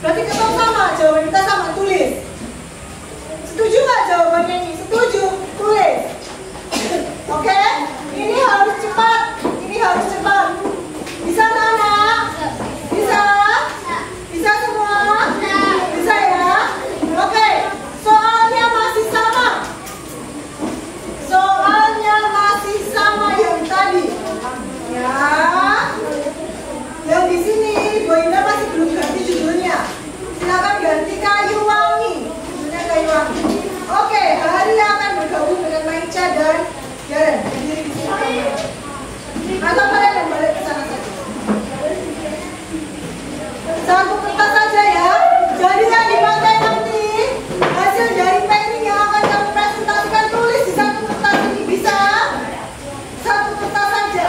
Speaker 1: Berarti kita sama, jawaban kita sama, tulis. Setuju nggak jawabannya ini? Setuju, tulis. Oke, ini harus cepat. Ini harus cepat. Bisa anak-anak? Bisa? Bisa semua? Bisa ya? Oke, soalnya masih sama. Soalnya masih sama yang tadi. Ya. Yang di sini, Bu Indah masih belum ganti judulnya. Silakan ganti kayu wangi. Judulnya kayu wangi. Oke, hari akan bergabung dengan Maica dan Jaren. Atau kalian yang balik ke sana saja. Satu kertas saja ya. Jadi yang dipakai nanti hasil dari painting yang akan kamu presentasikan, tulis di satu kertas ini. Bisa? Satu kertas saja.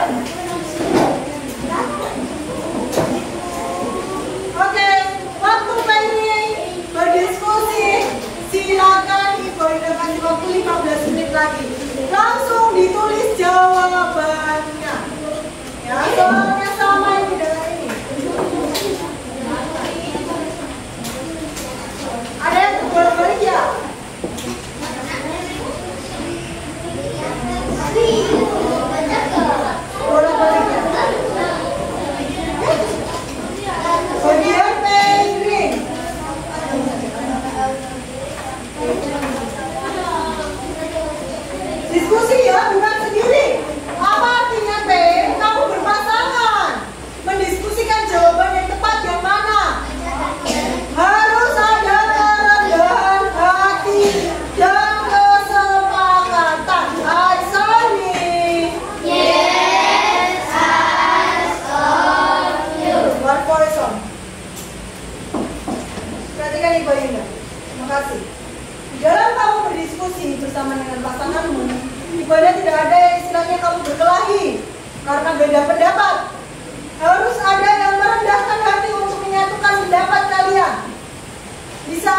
Speaker 1: Oke, waktu painting berdiskusi, silakan Ibu Ida kasih waktu 15 menit lagi. Langsung ditulis jawabannya. Ya, soalnya sama ini dengan ini. Ada yang bolak-balik ya? Bolak-balik ya? Bagian painting. Diskusi ya, bukan sendiri. Apa artinya P? Kamu berpasangan. Mendiskusikan jawaban yang tepat yang mana? Harus ada kerendahan hati dan kesepakatan. Aisani.
Speaker 2: Yes, I saw you.
Speaker 1: One voice on. Perhatikan Ibu Indah. Terima kasih. Di dalam kamu berdiskusi bersama dengan pasanganmu, ibadah tidak ada yang istilahnya kamu berkelahi karena beda pendapat. Harus ada yang merendahkan hati untuk menyatukan pendapat kalian. Bisa?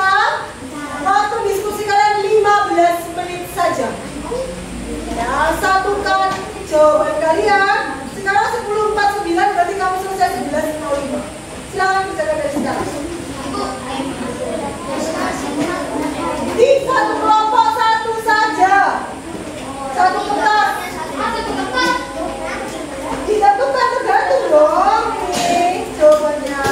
Speaker 1: Waktu diskusi kalian 15 menit saja. Ya, satukan jawaban kalian. Sekarang 10.49 berarti kamu selesai 11.05. Silakan bicara dari sekarang. Di satu kelompok satu saja. Satu kertas. Kita tuh kan tergantung dong nih jawabannya.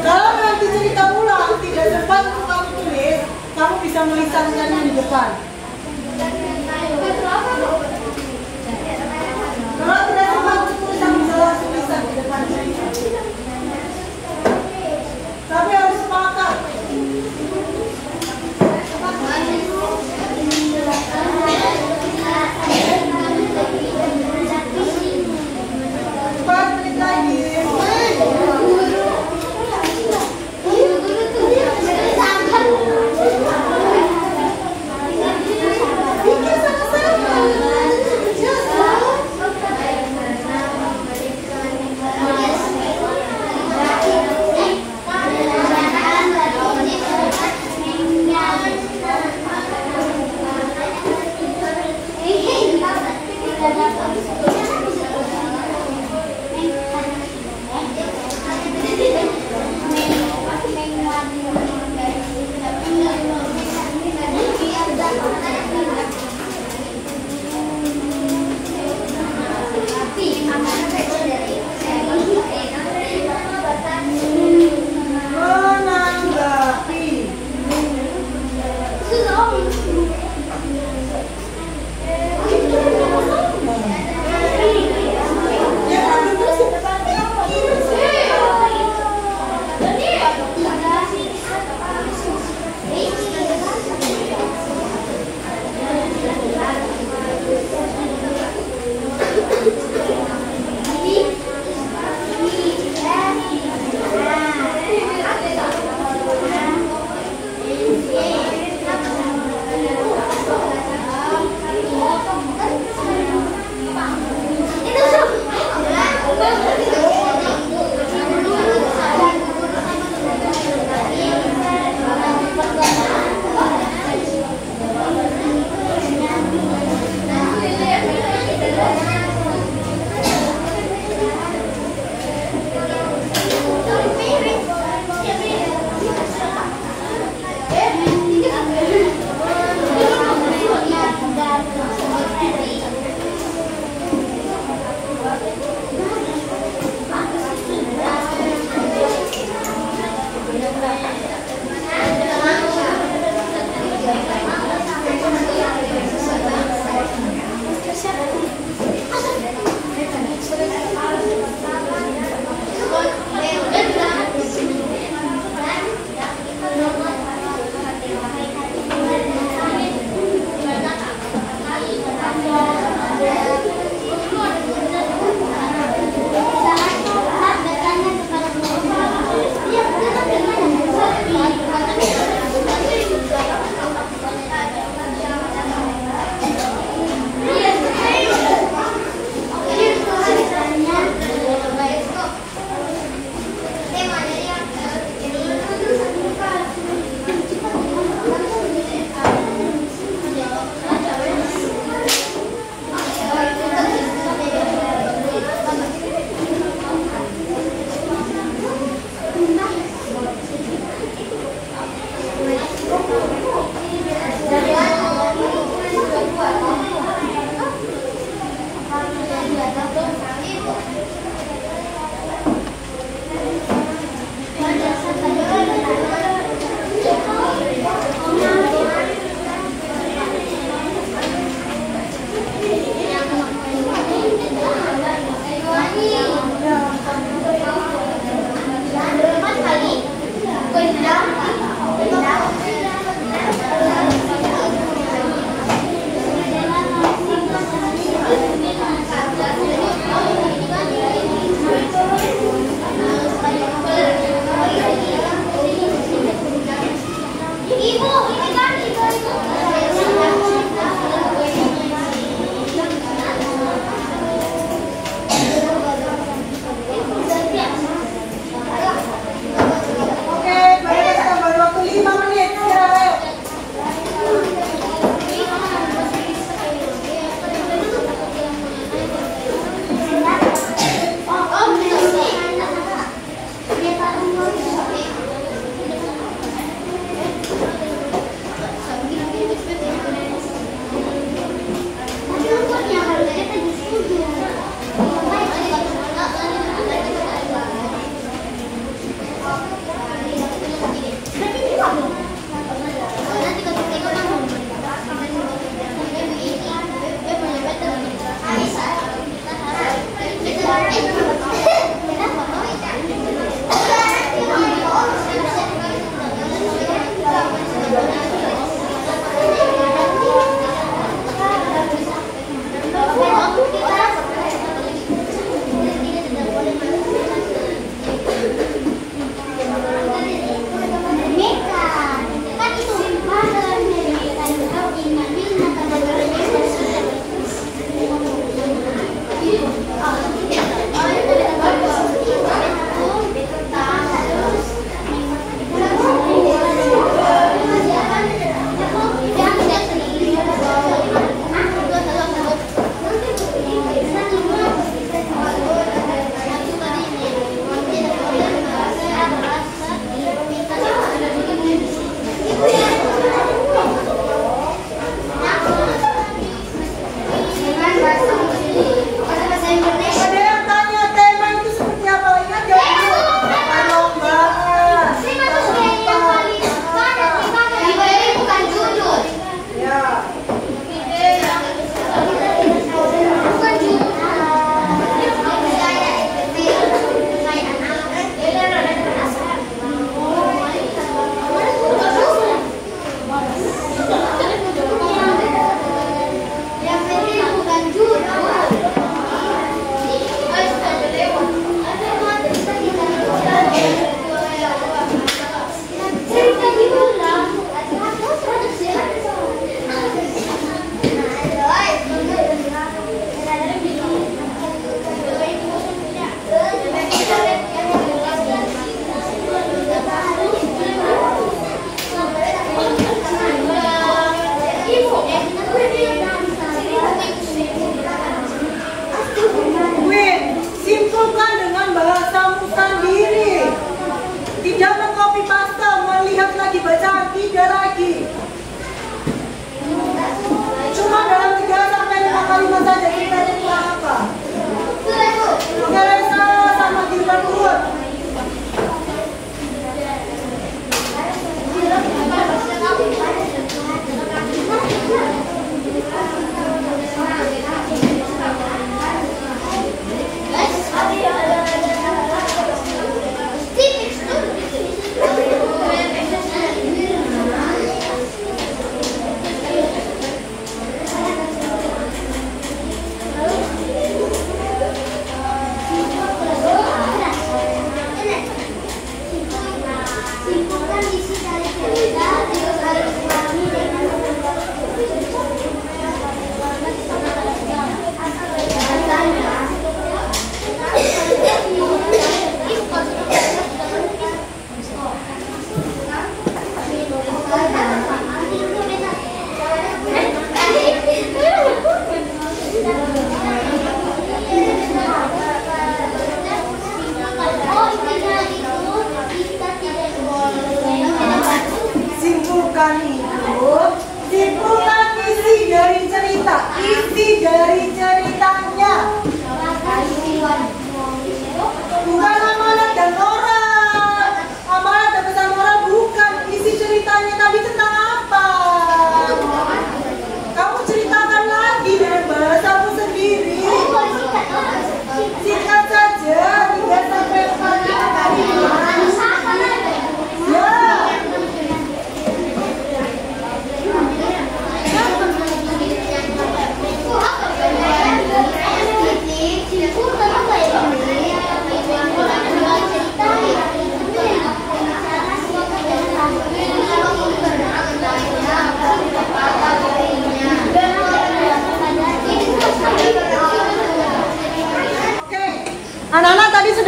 Speaker 1: Kalau nanti cerita ulang tidak sempat untuk kamu tulis, kamu bisa melisankannya di depan. Kalau tidak sempat untuk tulis, kamu bisa langsung lisan di depan. Tapi harus sepakat. Empat menit lagi.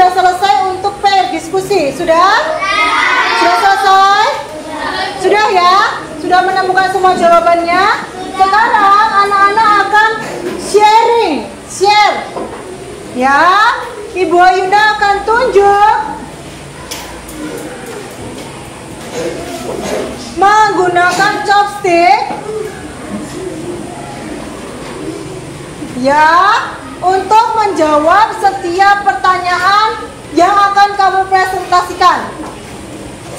Speaker 1: sudah selesai untuk pair diskusi. Sudah? Sudah selesai? Sudah ya? Sudah menemukan semua jawabannya? Sekarang anak-anak akan share. Ya, Ibu Ayunda akan tunjuk menggunakan chopstick. Ya, untuk menjawab setiap pertanyaan yang akan kamu presentasikan.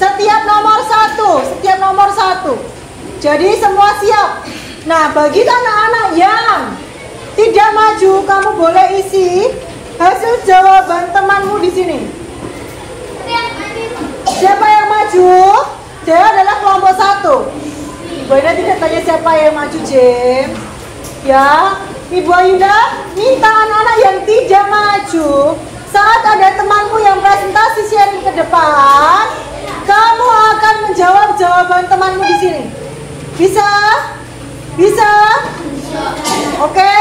Speaker 1: Setiap nomor satu. Jadi semua siap. Nah, bagi anak-anak yang tidak maju, kamu boleh isi hasil jawaban temanmu di sini. Siapa yang maju? Dia adalah kelompok 1. Ibu Ayunda tidak tanya siapa yang maju, James. Ya, Ibu Ayunda minta anak-anak yang tidak maju, saat ada temanmu yang presentasi sharing ke depan, kamu akan menjawab jawaban temanmu di sini. Bisa? Bisa? Oke?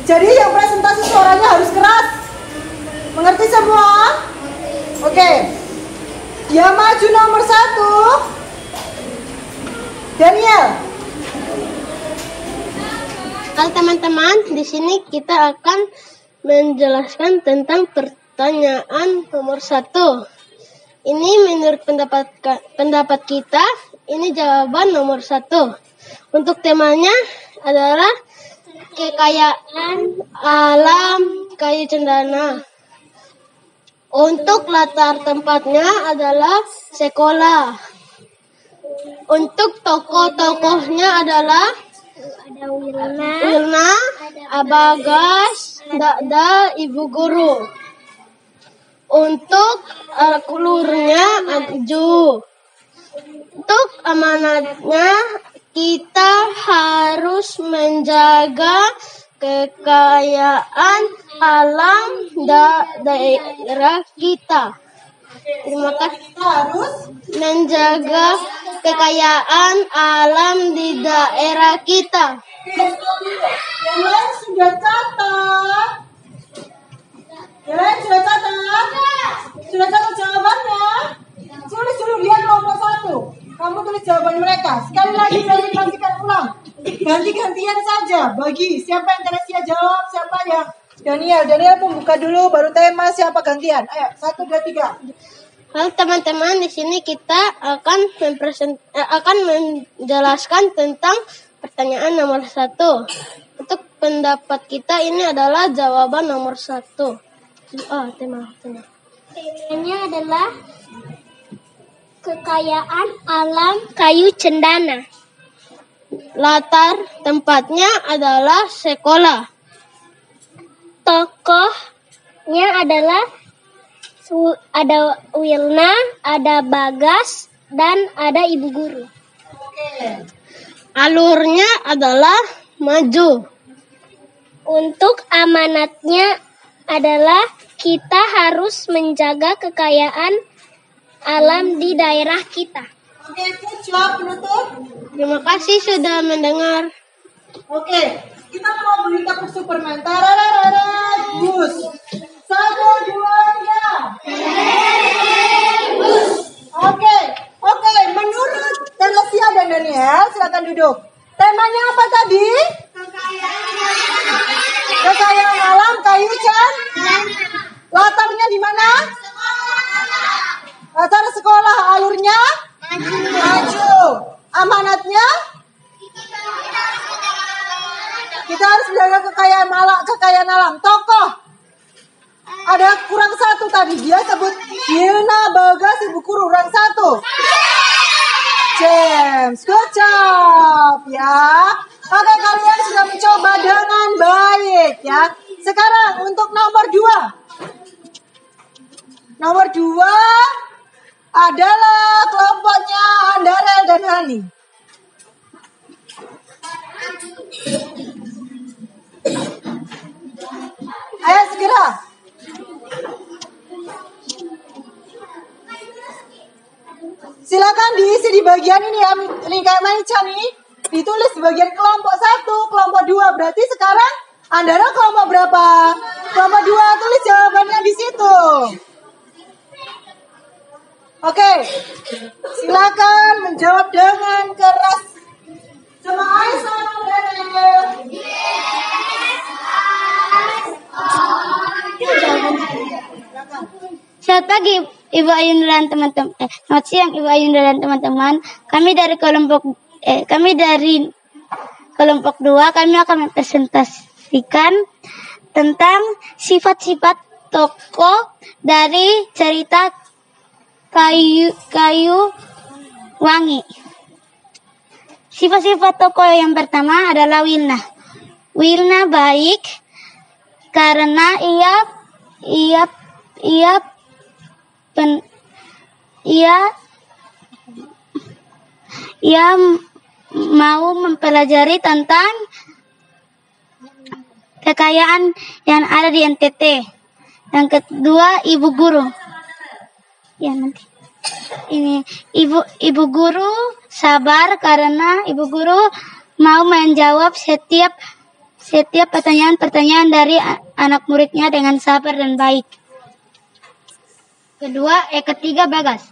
Speaker 1: Jadi yang presentasi suaranya harus keras. Mengerti semua? Oke. Yang maju nomor 1, Daniel.
Speaker 4: Halo teman-teman, di sini kita akan menjelaskan tentang pertanyaan nomor 1. Ini menurut pendapat kita, ini jawaban nomor 1. Untuk temanya adalah kekayaan alam kayu cendana. Untuk latar tempatnya adalah sekolah. Untuk tokoh-tokohnya adalah
Speaker 2: Ada Wilna.
Speaker 4: Wilna, Abagas, Dada, Ibu Guru. Untuk alurnya Anju. Untuk amanatnya kita harus menjaga kekayaan alam daerah kita. Terima kasih.
Speaker 1: Kita harus
Speaker 4: Menjaga kekayaan alam di daerah kita.
Speaker 1: yang lain sudah catat. Sudah catat jawabannya. Suruh lihat kelompok 1. Kamu tulis jawaban mereka. Sekali lagi presentasikan ulang. Ganti-gantian saja. Bagi siapa yang Teresia jawab, siapa yang Daniel membuka dulu, baru tema, siapa gantian. Ayo, 1, 2, 3.
Speaker 4: Halo teman-teman, di sini kita akan menjelaskan tentang pertanyaan nomor 1. Untuk pendapat kita ini adalah jawaban nomor 1. Tema.
Speaker 2: Temanya adalah kekayaan alam kayu cendana.
Speaker 4: Latar tempatnya adalah sekolah.
Speaker 2: Tokohnya adalah ada Wilna, ada Bagas, dan ada Ibu Guru.
Speaker 4: Alurnya adalah maju.
Speaker 2: Untuk amanatnya adalah kita harus menjaga kekayaan alam di daerah kita.
Speaker 1: Oke, jawab penutup.
Speaker 4: Terima kasih sudah mendengar.
Speaker 1: Oke, kita mau beli kapur Superman. Tararara, bus. 1, 2, 3. Oke. Menurut Teresia dan Daniel, silakan duduk. Temanya apa tadi? Kekayaan alam kayu cendana. Latarnya di mana? Latar sekolah. Alurnya? Maju. Amanatnya? Kita harus menjaga kekayaan alam. Tokoh. Ada kurang 1 tadi. Dia sebut Wilna, Bagas, Ibu Guru. Kurang 1. James, good job ya. Oke, kalian sudah mencoba dengan baik ya. Sekarang untuk nomor 2. Nomor 2 adalah kelompoknya Darel dan Hani. Ayo segera. Silakan diisi di bagian ini ya, ini kayak Maica nih. Ditulis di bagian kelompok 1, kelompok 2. Berarti sekarang Andara kelompok berapa? Kelompok 2 tulis jawabannya di situ. Oke, silakan menjawab dengan keras. Sama Ais sama Daniel.
Speaker 2: Selamat pagi Ibu Ayunda dan teman-teman. Selamat siang Ibu Ayunda dan teman-teman. Kami dari kelompok 2 kami akan mempresentasikan tentang sifat-sifat tokoh dari cerita kayu wangi. Sifat-sifat tokoh yang pertama adalah Wilna. Wilna baik karena ia mau mempelajari tentang kekayaan yang ada di NTT. Yang kedua, ibu guru. Ya nanti. Ini ibu guru sabar karena ibu guru mau menjawab setiap pertanyaan-pertanyaan dari anak muridnya dengan sabar dan baik. Ketiga, Bagas.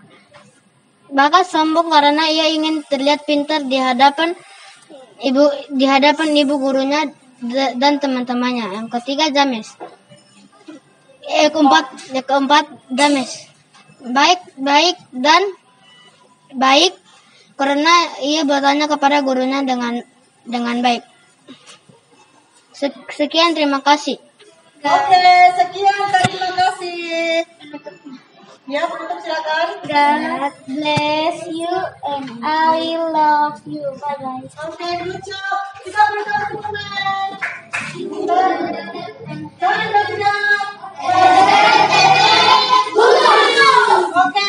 Speaker 2: Bagas sombong karena ia ingin terlihat pintar di hadapan ibu gurunya dan teman-temannya. Yang ketiga, James. Keempat, James. Baik karena ia bertanya kepada gurunya dengan baik. Sekian, terima kasih.
Speaker 1: Oke, sekian, terima kasih. Ya, penutup silakan.
Speaker 2: God bless you and I love you. Bye-bye.
Speaker 1: Oke, good job. Kita berikan tepuk tangan. Jangan bergerak. Oke,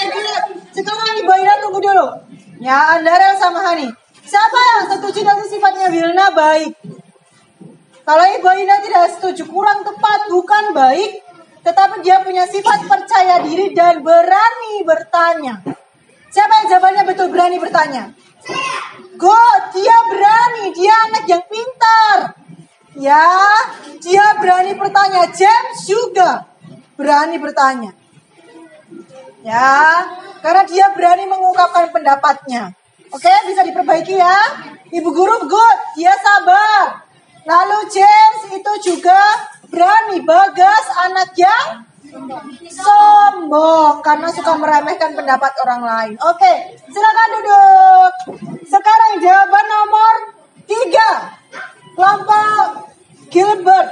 Speaker 1: sekarang Ibu Ira tunggu dulu. Ya, Andara sama Hani. Siapa yang setuju dengan sifatnya Wilna baik? Kalau Ibu Ira tidak setuju, kurang tepat, bukan baik, tetapi dia punya sifat percaya diri dan berani bertanya. Siapa yang jawabannya betul berani bertanya? Good, dia berani, dia anak yang pintar. Ya, dia berani bertanya. James juga berani bertanya. Ya, karena dia berani mengungkapkan pendapatnya. Oke, bisa diperbaiki ya. Ibu guru good, dia sabar. Lalu James itu juga berani. Bagas anak yang sombong karena suka meremehkan pendapat orang lain. Oke, silakan duduk. Sekarang jawaban nomor 3. Kelompok Gilbert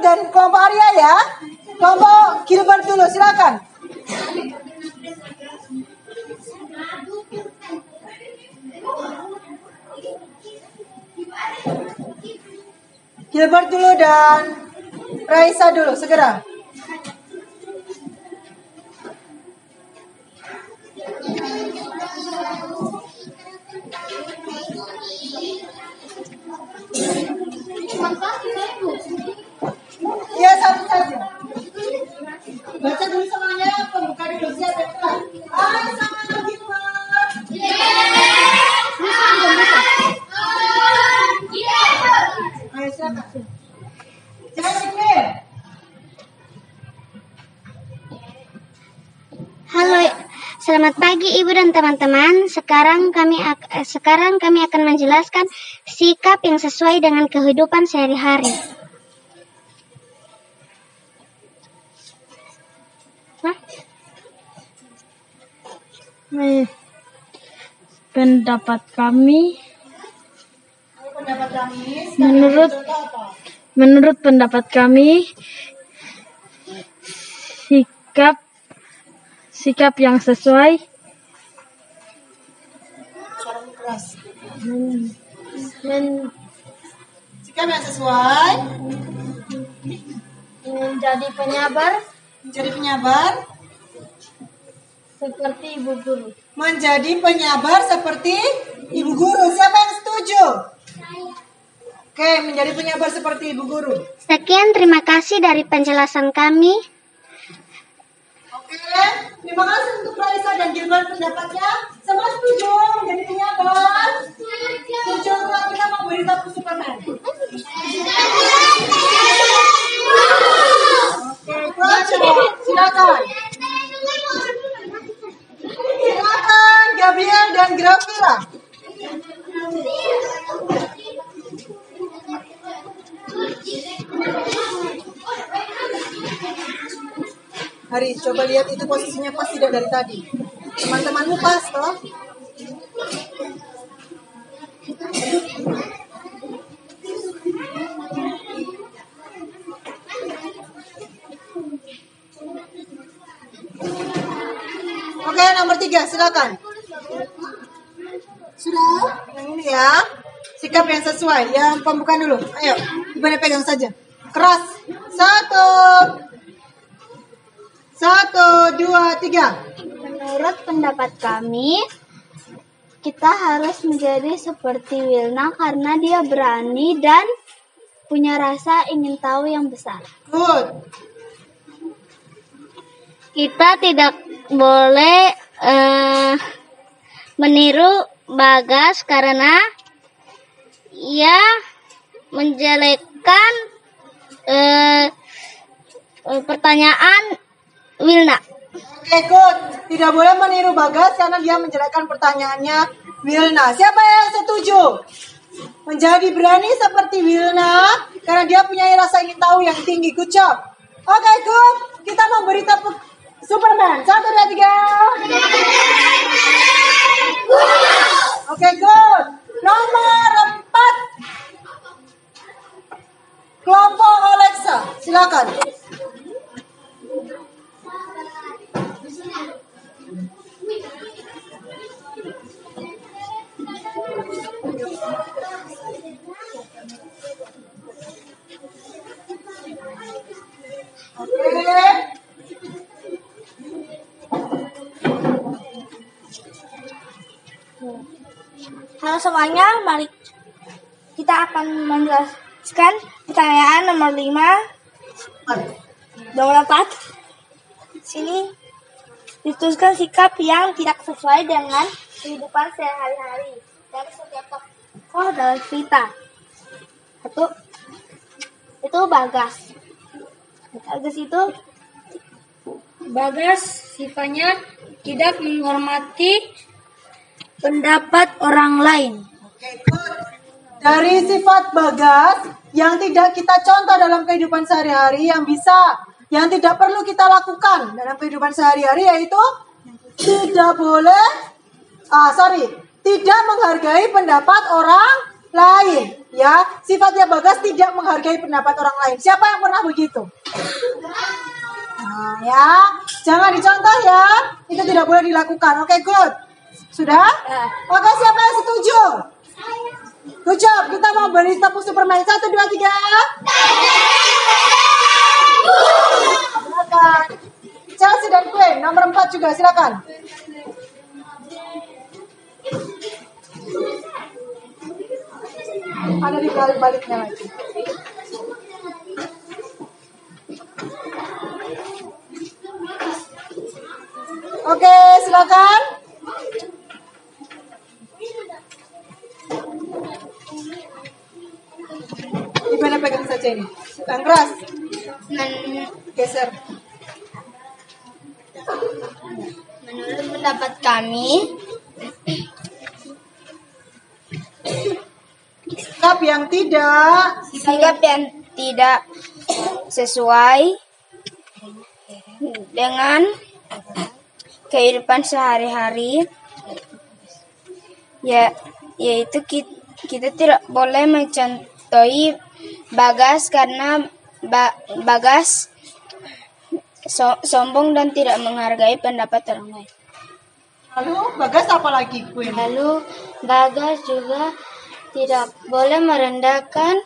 Speaker 1: dan kelompok Arya ya. Kelompok Gilbert dulu, silakan. Gilbert dulu dan Raisa dulu, segera. Ya, satu saja. Baca dulu semuanya, pembuka dulu siapa yang mulai? Hai, sama Gilbert. Ayo silakan.
Speaker 2: Halo, selamat pagi Ibu dan teman-teman. Sekarang kami akan menjelaskan sikap yang sesuai dengan kehidupan sehari-hari.
Speaker 5: Pendapat kami, menurut pendapat kami, sikap yang sesuai
Speaker 1: Sikap yang sesuai
Speaker 5: menjadi penyabar seperti ibu guru.
Speaker 1: menjadi penyabar seperti ibu guru. Siapa yang setuju? Oke, menjadi penyabar seperti ibu guru.
Speaker 2: Sekian, terima kasih dari penjelasan kami.
Speaker 1: Oke, terima kasih untuk Raisa dan Gilbert pendapatnya. Semua setuju menjadi penyabar? Setuju, kalau kita mau berita Superman. Haris, coba lihat itu posisinya pas tidak dari tadi. Teman-temanmu pas toh? Oke, nomor 3, silakan. Sudah? Yang ini ya. Sikap yang sesuai. Yang pembukaan dulu. Ayo, Ibu pegang saja. Keras. 1, 2, 3.
Speaker 2: Menurut pendapat kami, kita harus menjadi seperti Wilna karena dia berani dan punya rasa ingin tahu yang besar.
Speaker 1: Good.
Speaker 2: Kita tidak boleh meniru Bagas karena ia menjelekkan pertanyaan Wilna.
Speaker 1: Oke, good. Tidak boleh meniru Bagas karena dia menjelekkan pertanyaannya Wilna. Siapa yang setuju? Menjadi berani seperti Wilna karena dia punya rasa ingin tahu yang tinggi. Good job. Oke, good. Kita mau beri tepuk Superman. 1, 2, 3. Oke, good. Nomor 4. Kelompok Alexa. Silakan. Oke.
Speaker 2: Halo semuanya, mari kita akan menjelaskan pertanyaan nomor 5. Nomor 4. Sini dituliskan sikap yang tidak sesuai dengan kehidupan sehari-hari dari setiap tokoh dalam cerita. Itu Bagas. Bagas itu
Speaker 5: Bagas sifatnya tidak menghormati pendapat orang lain.
Speaker 1: Oke, good. Dari sifat Bagas yang tidak kita contoh dalam kehidupan sehari-hari, yang tidak perlu kita lakukan dalam kehidupan sehari-hari, yaitu tidak menghargai pendapat orang lain. Ya, sifatnya Bagas tidak menghargai pendapat orang lain. Siapa yang pernah begitu? Nah, ya, jangan dicontoh ya. Itu tidak boleh dilakukan. Oke, good. Sudah? Oke, siapa yang setuju? Good job. Kita mau beri tepuk Superman. 1, 2, 3. Silakan. Chelsea dan Queen. Nomor 4 juga, silakan. Ada di balik-baliknya lagi. Oke, silakan. Gimana pegang saja ini? Yang keras. Geser.
Speaker 2: menurut pendapat kami
Speaker 1: Sikap yang tidak
Speaker 2: sesuai dengan kehidupan sehari-hari, yaitu kita tidak boleh mencontohi Bagas karena Bagas sombong dan tidak menghargai pendapat orang lain.
Speaker 1: Lalu Bagas apa lagi, Queen?
Speaker 5: Lalu Bagas juga tidak boleh merendahkan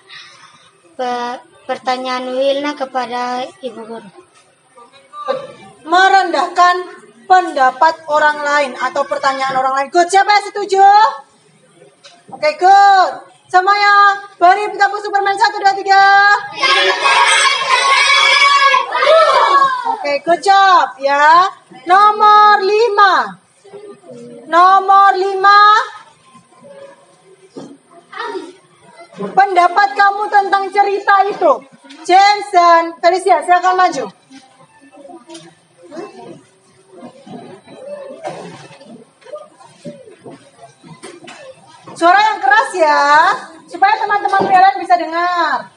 Speaker 5: pertanyaan Wilna kepada ibu guru.
Speaker 1: Merendahkan pendapat orang lain atau pertanyaan orang lain. Good. Siapa yang setuju? Oke, good. Semuanya beri tepuk Superman 1, 2, 3. Oke, good job ya. Nomor 5. Pendapat kamu tentang cerita itu. James dan Felicia, silakan maju. Suara yang keras ya, supaya teman-teman kalian bisa dengar.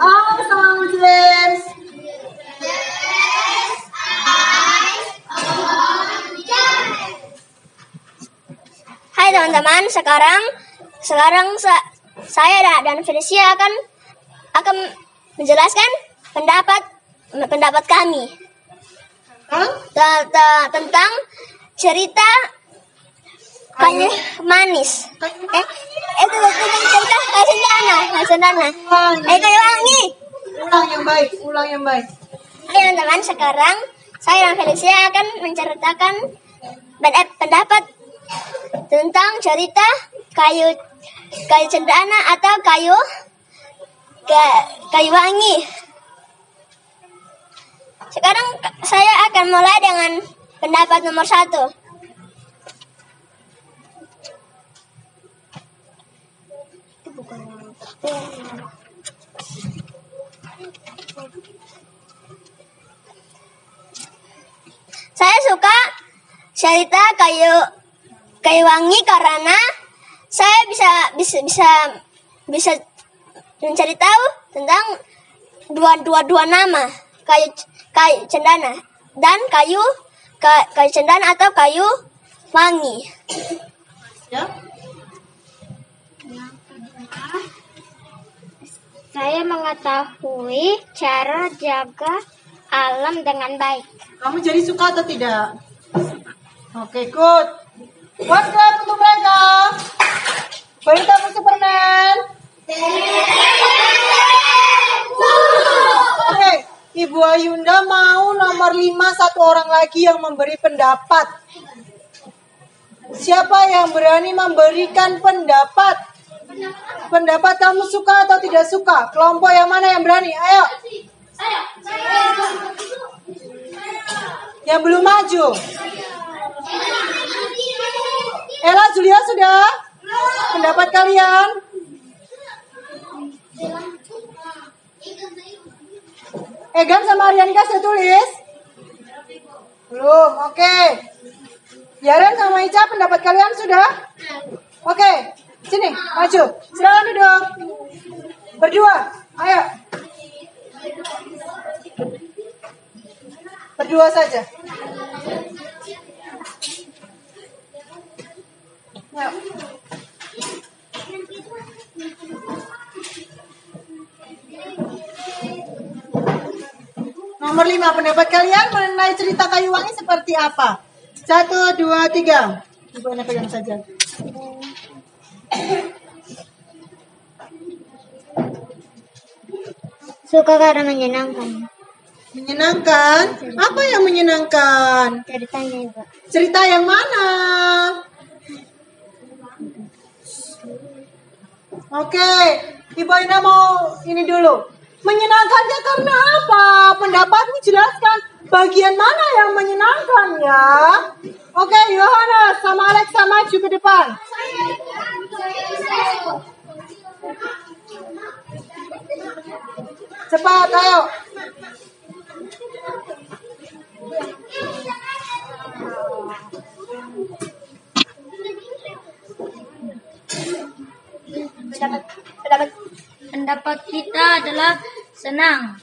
Speaker 1: Awesome, James.
Speaker 2: Hai teman-teman, sekarang saya dan Felicia akan menjelaskan pendapat kami tentang cerita kayu manis. Itu cerita kayu cendana. Kayu wangi.
Speaker 1: Ulang yang baik.
Speaker 2: Hai teman-teman, sekarang saya dan Felicia akan menceritakan pendapat tentang cerita kayu cendana atau kayu wangi. Sekarang saya akan mulai dengan pendapat nomor 1. Saya suka cerita kayu wangi karena saya bisa mencari tahu tentang dua nama kayu cendana dan kayu cendana atau kayu wangi.
Speaker 1: Ya.
Speaker 5: Saya mengetahui cara jaga alam dengan baik.
Speaker 1: Kamu jadi suka atau tidak? Oke, good. Buat clap untuk mereka. Beri tepuk Superman. Oke, Ibu Ayunda mau nomor 5 satu orang lagi yang memberi pendapat. Siapa yang berani memberikan pendapat? Pendapat kamu suka atau tidak suka? Kelompok yang mana yang berani? Ayo. Yang belum maju. Ella, Julia sudah? Pendapat kalian? Egan sama Arianika sudah tulis? Belum, oke. Yaren sama Ica, pendapat kalian sudah? Oke, sini, maju. Silakan duduk. Berdua, ayo. Berdua saja. Ayo. Nomor 5, pendapat kalian mengenai cerita kayu wangi seperti apa? 1, 2, 3. Ibu enak pegang saja.
Speaker 5: Suka karena menyenangkan.
Speaker 1: Menyenangkan? Apa yang menyenangkan?
Speaker 5: Ceritanya juga.
Speaker 1: Cerita yang mana? Oke, Ibu Ina mau ini dulu. Menyenangkannya karena apa? Pendapatmu jelaskan bagian mana yang menyenangkan ya. Oke, Yohanes sama Alexa maju ke depan. Cepat, ayo.
Speaker 5: Pendapat kita adalah senang.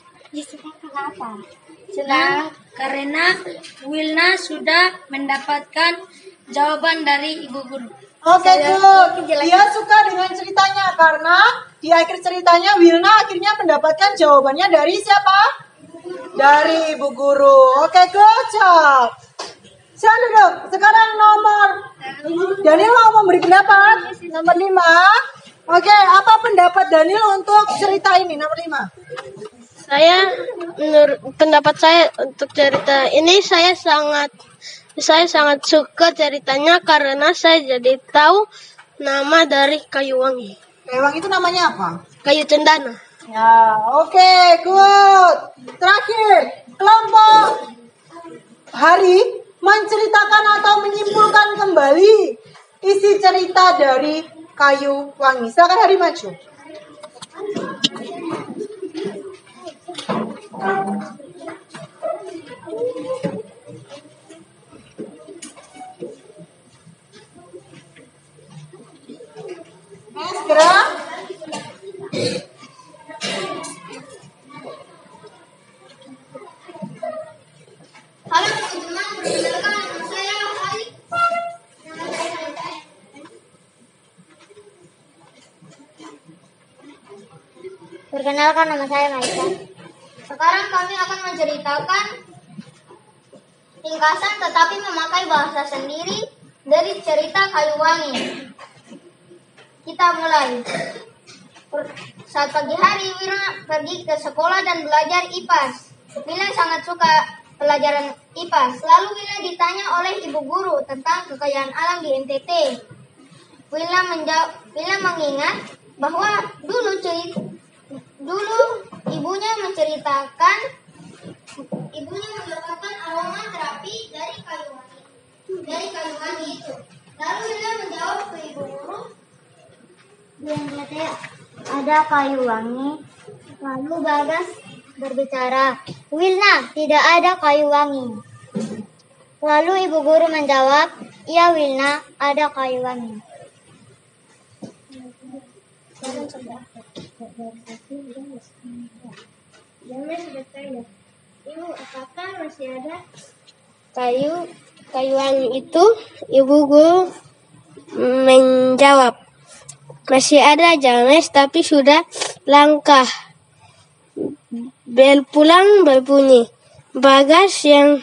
Speaker 2: Kenapa?
Speaker 5: Senang karena Wilna sudah mendapatkan jawaban dari ibu guru.
Speaker 1: Oke, good. Dia suka dengan ceritanya karena di akhir ceritanya Wilna akhirnya mendapatkan jawabannya dari siapa? Dari ibu guru. Oke, good job. Silakan duduk. Sekarang nomor Daniel mau memberi pendapat. Nomor 5. Oke, apa pendapat Daniel untuk cerita ini? Nomor 5.
Speaker 4: Menurut pendapat saya untuk cerita ini saya sangat suka ceritanya karena saya jadi tahu nama dari kayu wangi.
Speaker 1: Kayu wangi itu namanya apa?
Speaker 4: Kayu cendana.
Speaker 1: Ya, oke, good. Terakhir, kelompok Hari menceritakan atau menyimpulkan kembali isi cerita dari kayu wangi. Silakan Hari maju. Segera.
Speaker 2: Perkenalkan, nama saya Maika. Sekarang kami akan menceritakan ringkasan tetapi memakai bahasa sendiri dari cerita Kayu Wangi. Kita mulai. Saat pagi hari, Wirna pergi ke sekolah dan belajar IPAS. Wilna sangat suka pelajaran IPAS. Lalu Wilna ditanya oleh ibu guru tentang kekayaan alam di NTT. Wilna mengingat bahwa dulu ibunya mendapatkan aroma terapi dari kayu wangi itu. Lalu Wilna menjawab ke ibu guru, di NTT ada kayu wangi. Lalu Bagas berbicara, Wilna, tidak ada kayu wangi. Lalu ibu guru menjawab, iya Wilna, ada kayu wangi. Ibu, apakah masih ada
Speaker 4: kayu wangi itu? Ibu guru menjawab, masih ada James, tapi sudah langka. Bel pulang berbunyi. Bagas yang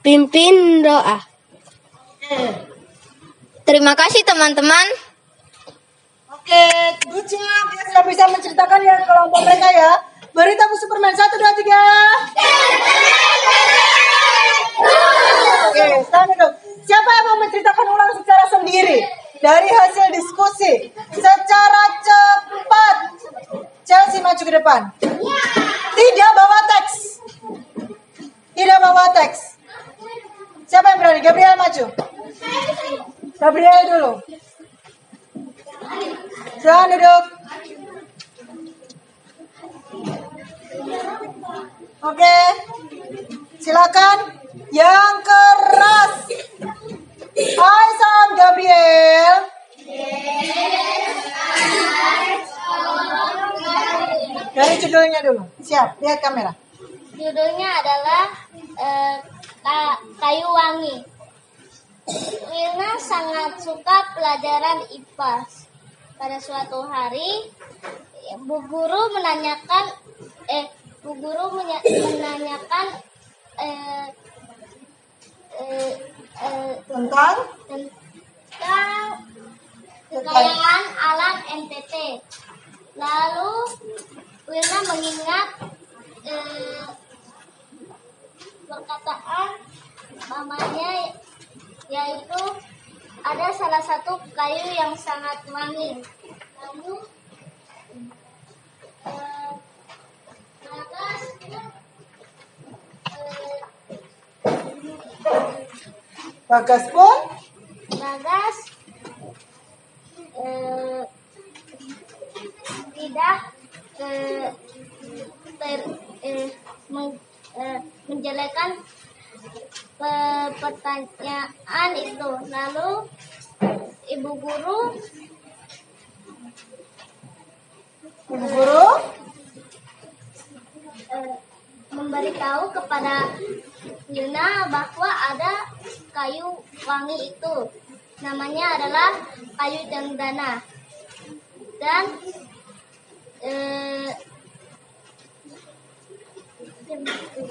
Speaker 4: pimpin doa.
Speaker 2: Terima kasih teman-teman.
Speaker 1: Oke, good job. Dia sudah bisa menceritakan ya kelompok mereka ya. Beri tepuk Superman 1, 2, 3. Oke, sekarang duduk. Siapa yang mau menceritakan ulang secara sendiri dari hasil diskusi secara cepat? Chelsea maju ke depan. Tidak bawa teks. Tidak bawa teks. Siapa yang berani? Gabriel maju. Gabriel dulu. Silahkan duduk. Oke. Silakan. Yang keras. Aisan Gabriel. Dari judulnya dulu. Siap, lihat kamera.
Speaker 2: Judulnya adalah Kayu Wangi. Wilna sangat suka pelajaran IPAS. Pada suatu hari, Bu Guru menanyakan
Speaker 1: Tentang
Speaker 2: kekayaan alam NTT. Lalu Wilna mengingat perkataan mamanya, yaitu ada salah satu kayu yang sangat wangi. Lalu
Speaker 1: Bagas pun
Speaker 2: tidak menjelekan pertanyaan itu. Lalu ibu guru memberitahu kepada Wilna bahwa ada kayu wangi itu. Namanya adalah kayu cendana. Dan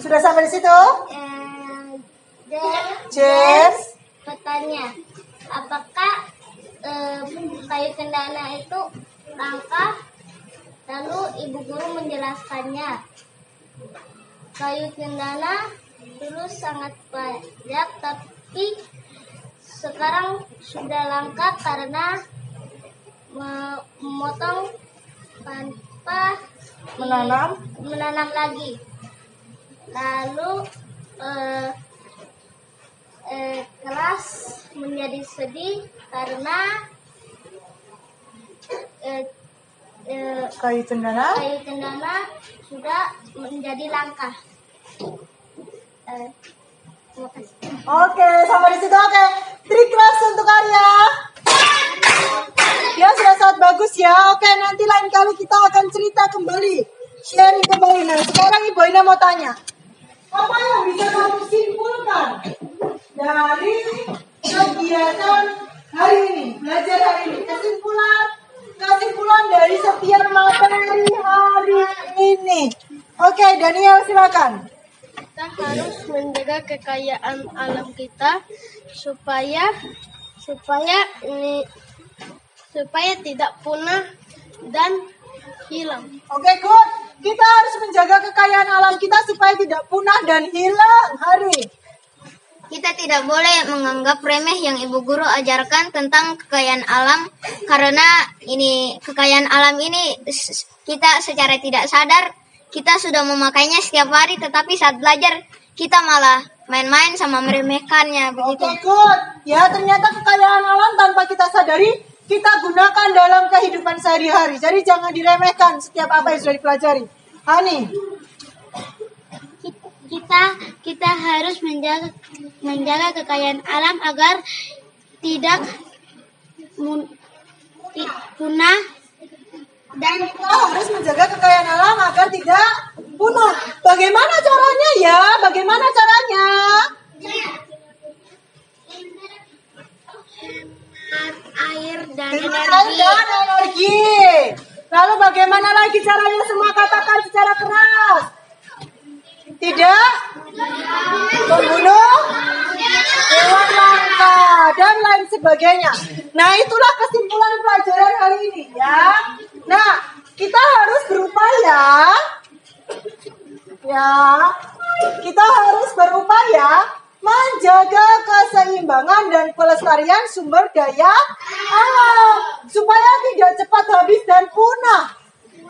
Speaker 1: sudah sampai di situ?
Speaker 2: James bertanya, apakah kayu cendana itu langka? Lalu ibu guru menjelaskannya. Kayu cendana dulu sangat banyak, tapi sekarang sudah langka karena memotong tanpa menanam lagi. Lalu kelas menjadi sedih karena
Speaker 1: kayu cendana
Speaker 2: sudah menjadi langka. Terima kasih.
Speaker 1: Oke, sampai di situ. Oke, trik kelas untuk Arya. Ya, sudah sangat bagus ya. Oke, nanti lain kali kita akan cerita kembali, sharing kembali. Nah, sekarang Ibu Ina mau tanya, apa yang bisa kamu simpulkan dari kegiatan hari ini, belajar hari ini? Kesimpulan kesimpulan dari setiap materi hari ini. Oke, Daniel silakan.
Speaker 4: Kita harus menjaga kekayaan alam kita supaya tidak punah dan hilang.
Speaker 1: Oke, good. Kita harus menjaga kekayaan alam kita supaya tidak punah dan hilang. Hari.
Speaker 2: Kita tidak boleh menganggap remeh yang Ibu Guru ajarkan tentang kekayaan alam, karena ini kekayaan alam ini kita secara tidak sadar kita sudah memakainya setiap hari, tetapi saat belajar kita malah main-main sama meremehkannya begitu.
Speaker 1: Oke, good. Ya, ternyata kekayaan alam tanpa kita sadari kita gunakan dalam kehidupan sehari-hari. Jadi jangan diremehkan setiap apa yang sudah dipelajari. Hani.
Speaker 2: Kita harus menjaga kekayaan alam agar tidak punah,
Speaker 1: Dan kita harus menjaga kekayaan alam agar tidak punah. Bagaimana caranya ya? Bagaimana caranya?
Speaker 2: air dan
Speaker 1: Dengan air dan energi. Lalu bagaimana lagi caranya? Semua katakan secara keras. Tidak membunuh hewan langka dan lain sebagainya. Nah, itulah kesimpulan pelajaran hari ini ya. Nah, kita harus berupaya menjaga keseimbangan dan pelestarian sumber daya alam supaya tidak cepat habis dan punah.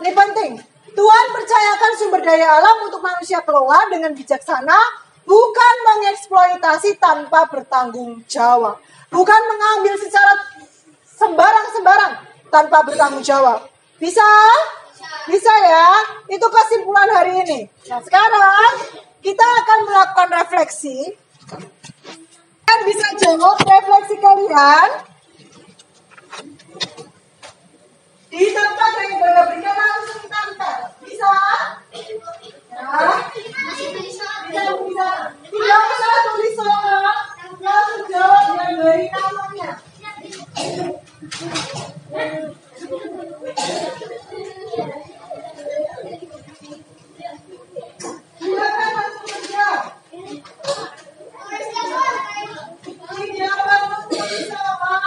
Speaker 1: Ini penting. Tuhan percayakan sumber daya alam untuk manusia kelola dengan bijaksana, bukan mengeksploitasi tanpa bertanggung jawab. Bukan mengambil secara sembarang-sembarang tanpa bertanggung jawab. Bisa? Bisa ya? Itu kesimpulan hari ini. Nah, sekarang kita akan melakukan refleksi. Kalian bisa jawab refleksi kalian di tempat yang ibadah berikan langsung tempel. Bisa? Ya. Bisa. Tidak usah tulis soal. Langsung jawab dengan beri namanya. Silakan langsung menjawab. Tidak perlu tulis soal.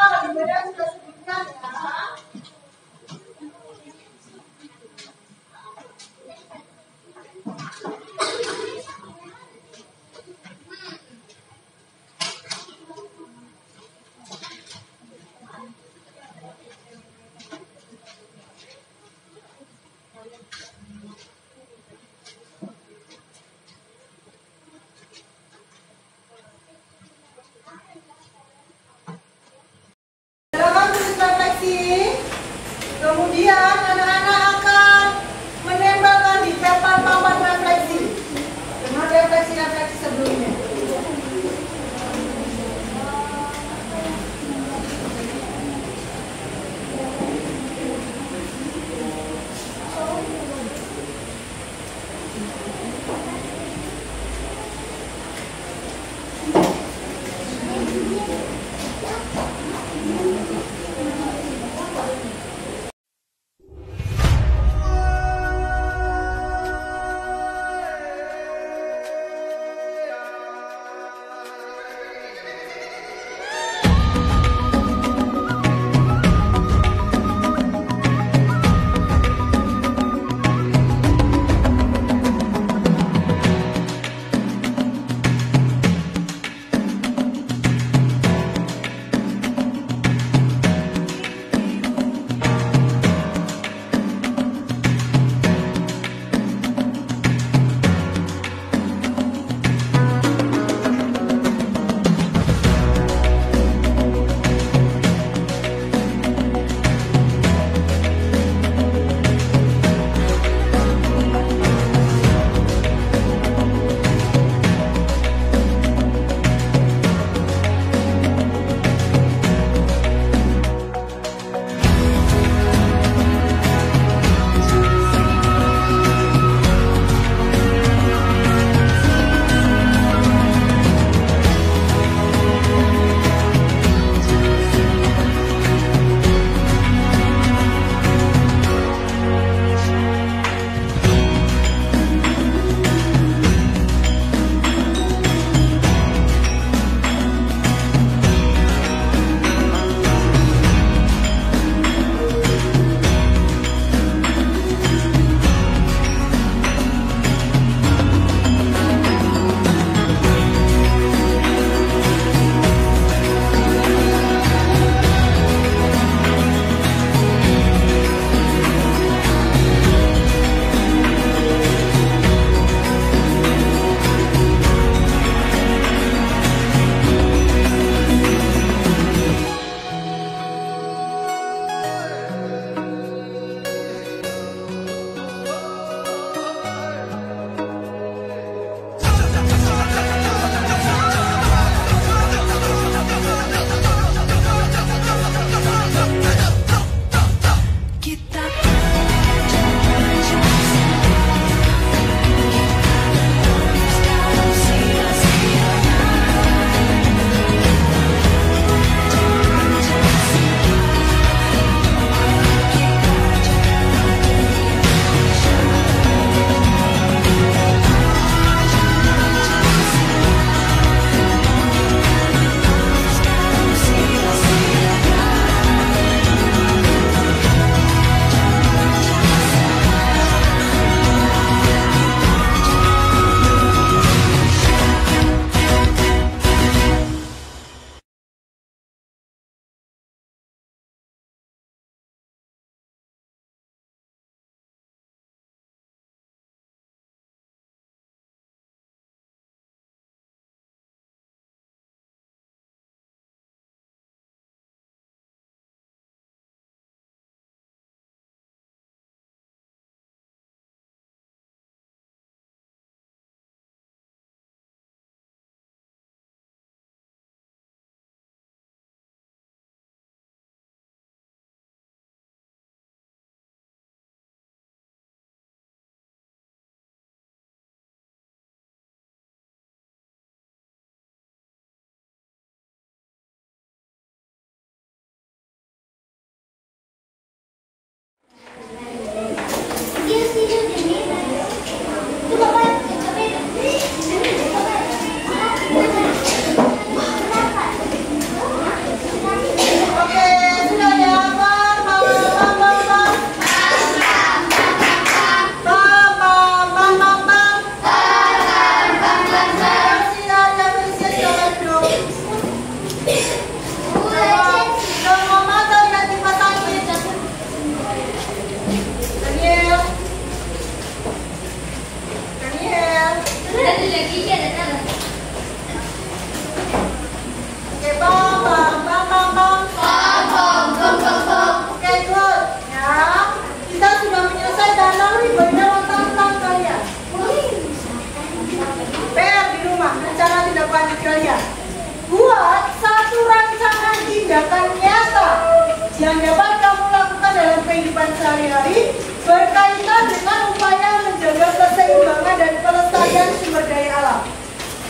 Speaker 1: berkaitan dengan upaya menjaga keseimbangan dan pelestarian sumber daya alam.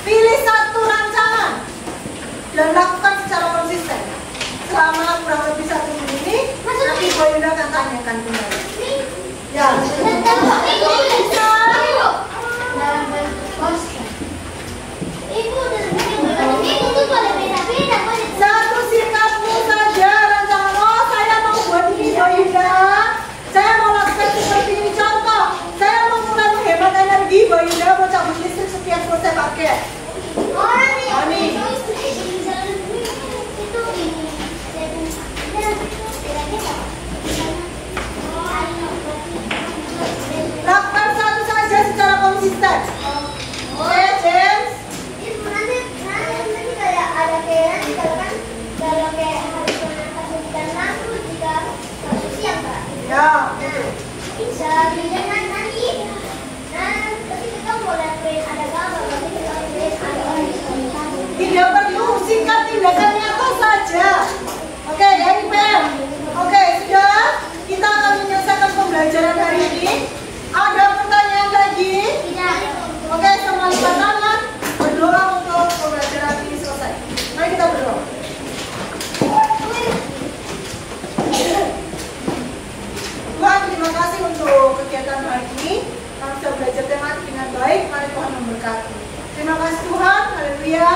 Speaker 1: Pilih satu rancangan dan lakukan secara konsisten. Selama kurang lebih 1 minggu ini, nanti Bu Yunda akan tanyakan kembali. Ya,
Speaker 2: dalam bentuk poster. Ibu tuh boleh beda-beda.
Speaker 1: satu sikapmu saja rancangan. Oh, saya mau buat ini Bu Yunda. Saya mau lakukan seperti ini. Contoh, saya mau mulai menghemat energi Bu Yunda, mau cabut listrik setiap selesai pakai.
Speaker 2: Orang nih.
Speaker 1: Oh, nih.
Speaker 2: Itu ini.
Speaker 1: Lakukan satu saja secara konsisten. Oke, James.
Speaker 2: Nanti kayak ada kayak nanti kalau kayak harus mengasihkan lampu jika masuk siang Kak.
Speaker 1: Ya.
Speaker 2: Bisa dengan nanti. Tapi kita boleh print ada gambar, tapi kita print ada orang.
Speaker 1: Tidak perlu singkat, tindakan nyata saja. Oke, ya IPM. Oke, sudah. Kita akan menyelesaikan pembelajaran hari ini. Ada pertanyaan lagi?
Speaker 2: Tidak.
Speaker 1: Oke, semua lipat tangan. Berdoa untuk pembelajaran ini selesai. Mari kita berdoa. Tuhan, terima kasih untuk kegiatan hari ini. Kami bisa belajar tematik dengan baik. Mari Tuhan memberkati. Terima kasih Tuhan. Haleluya.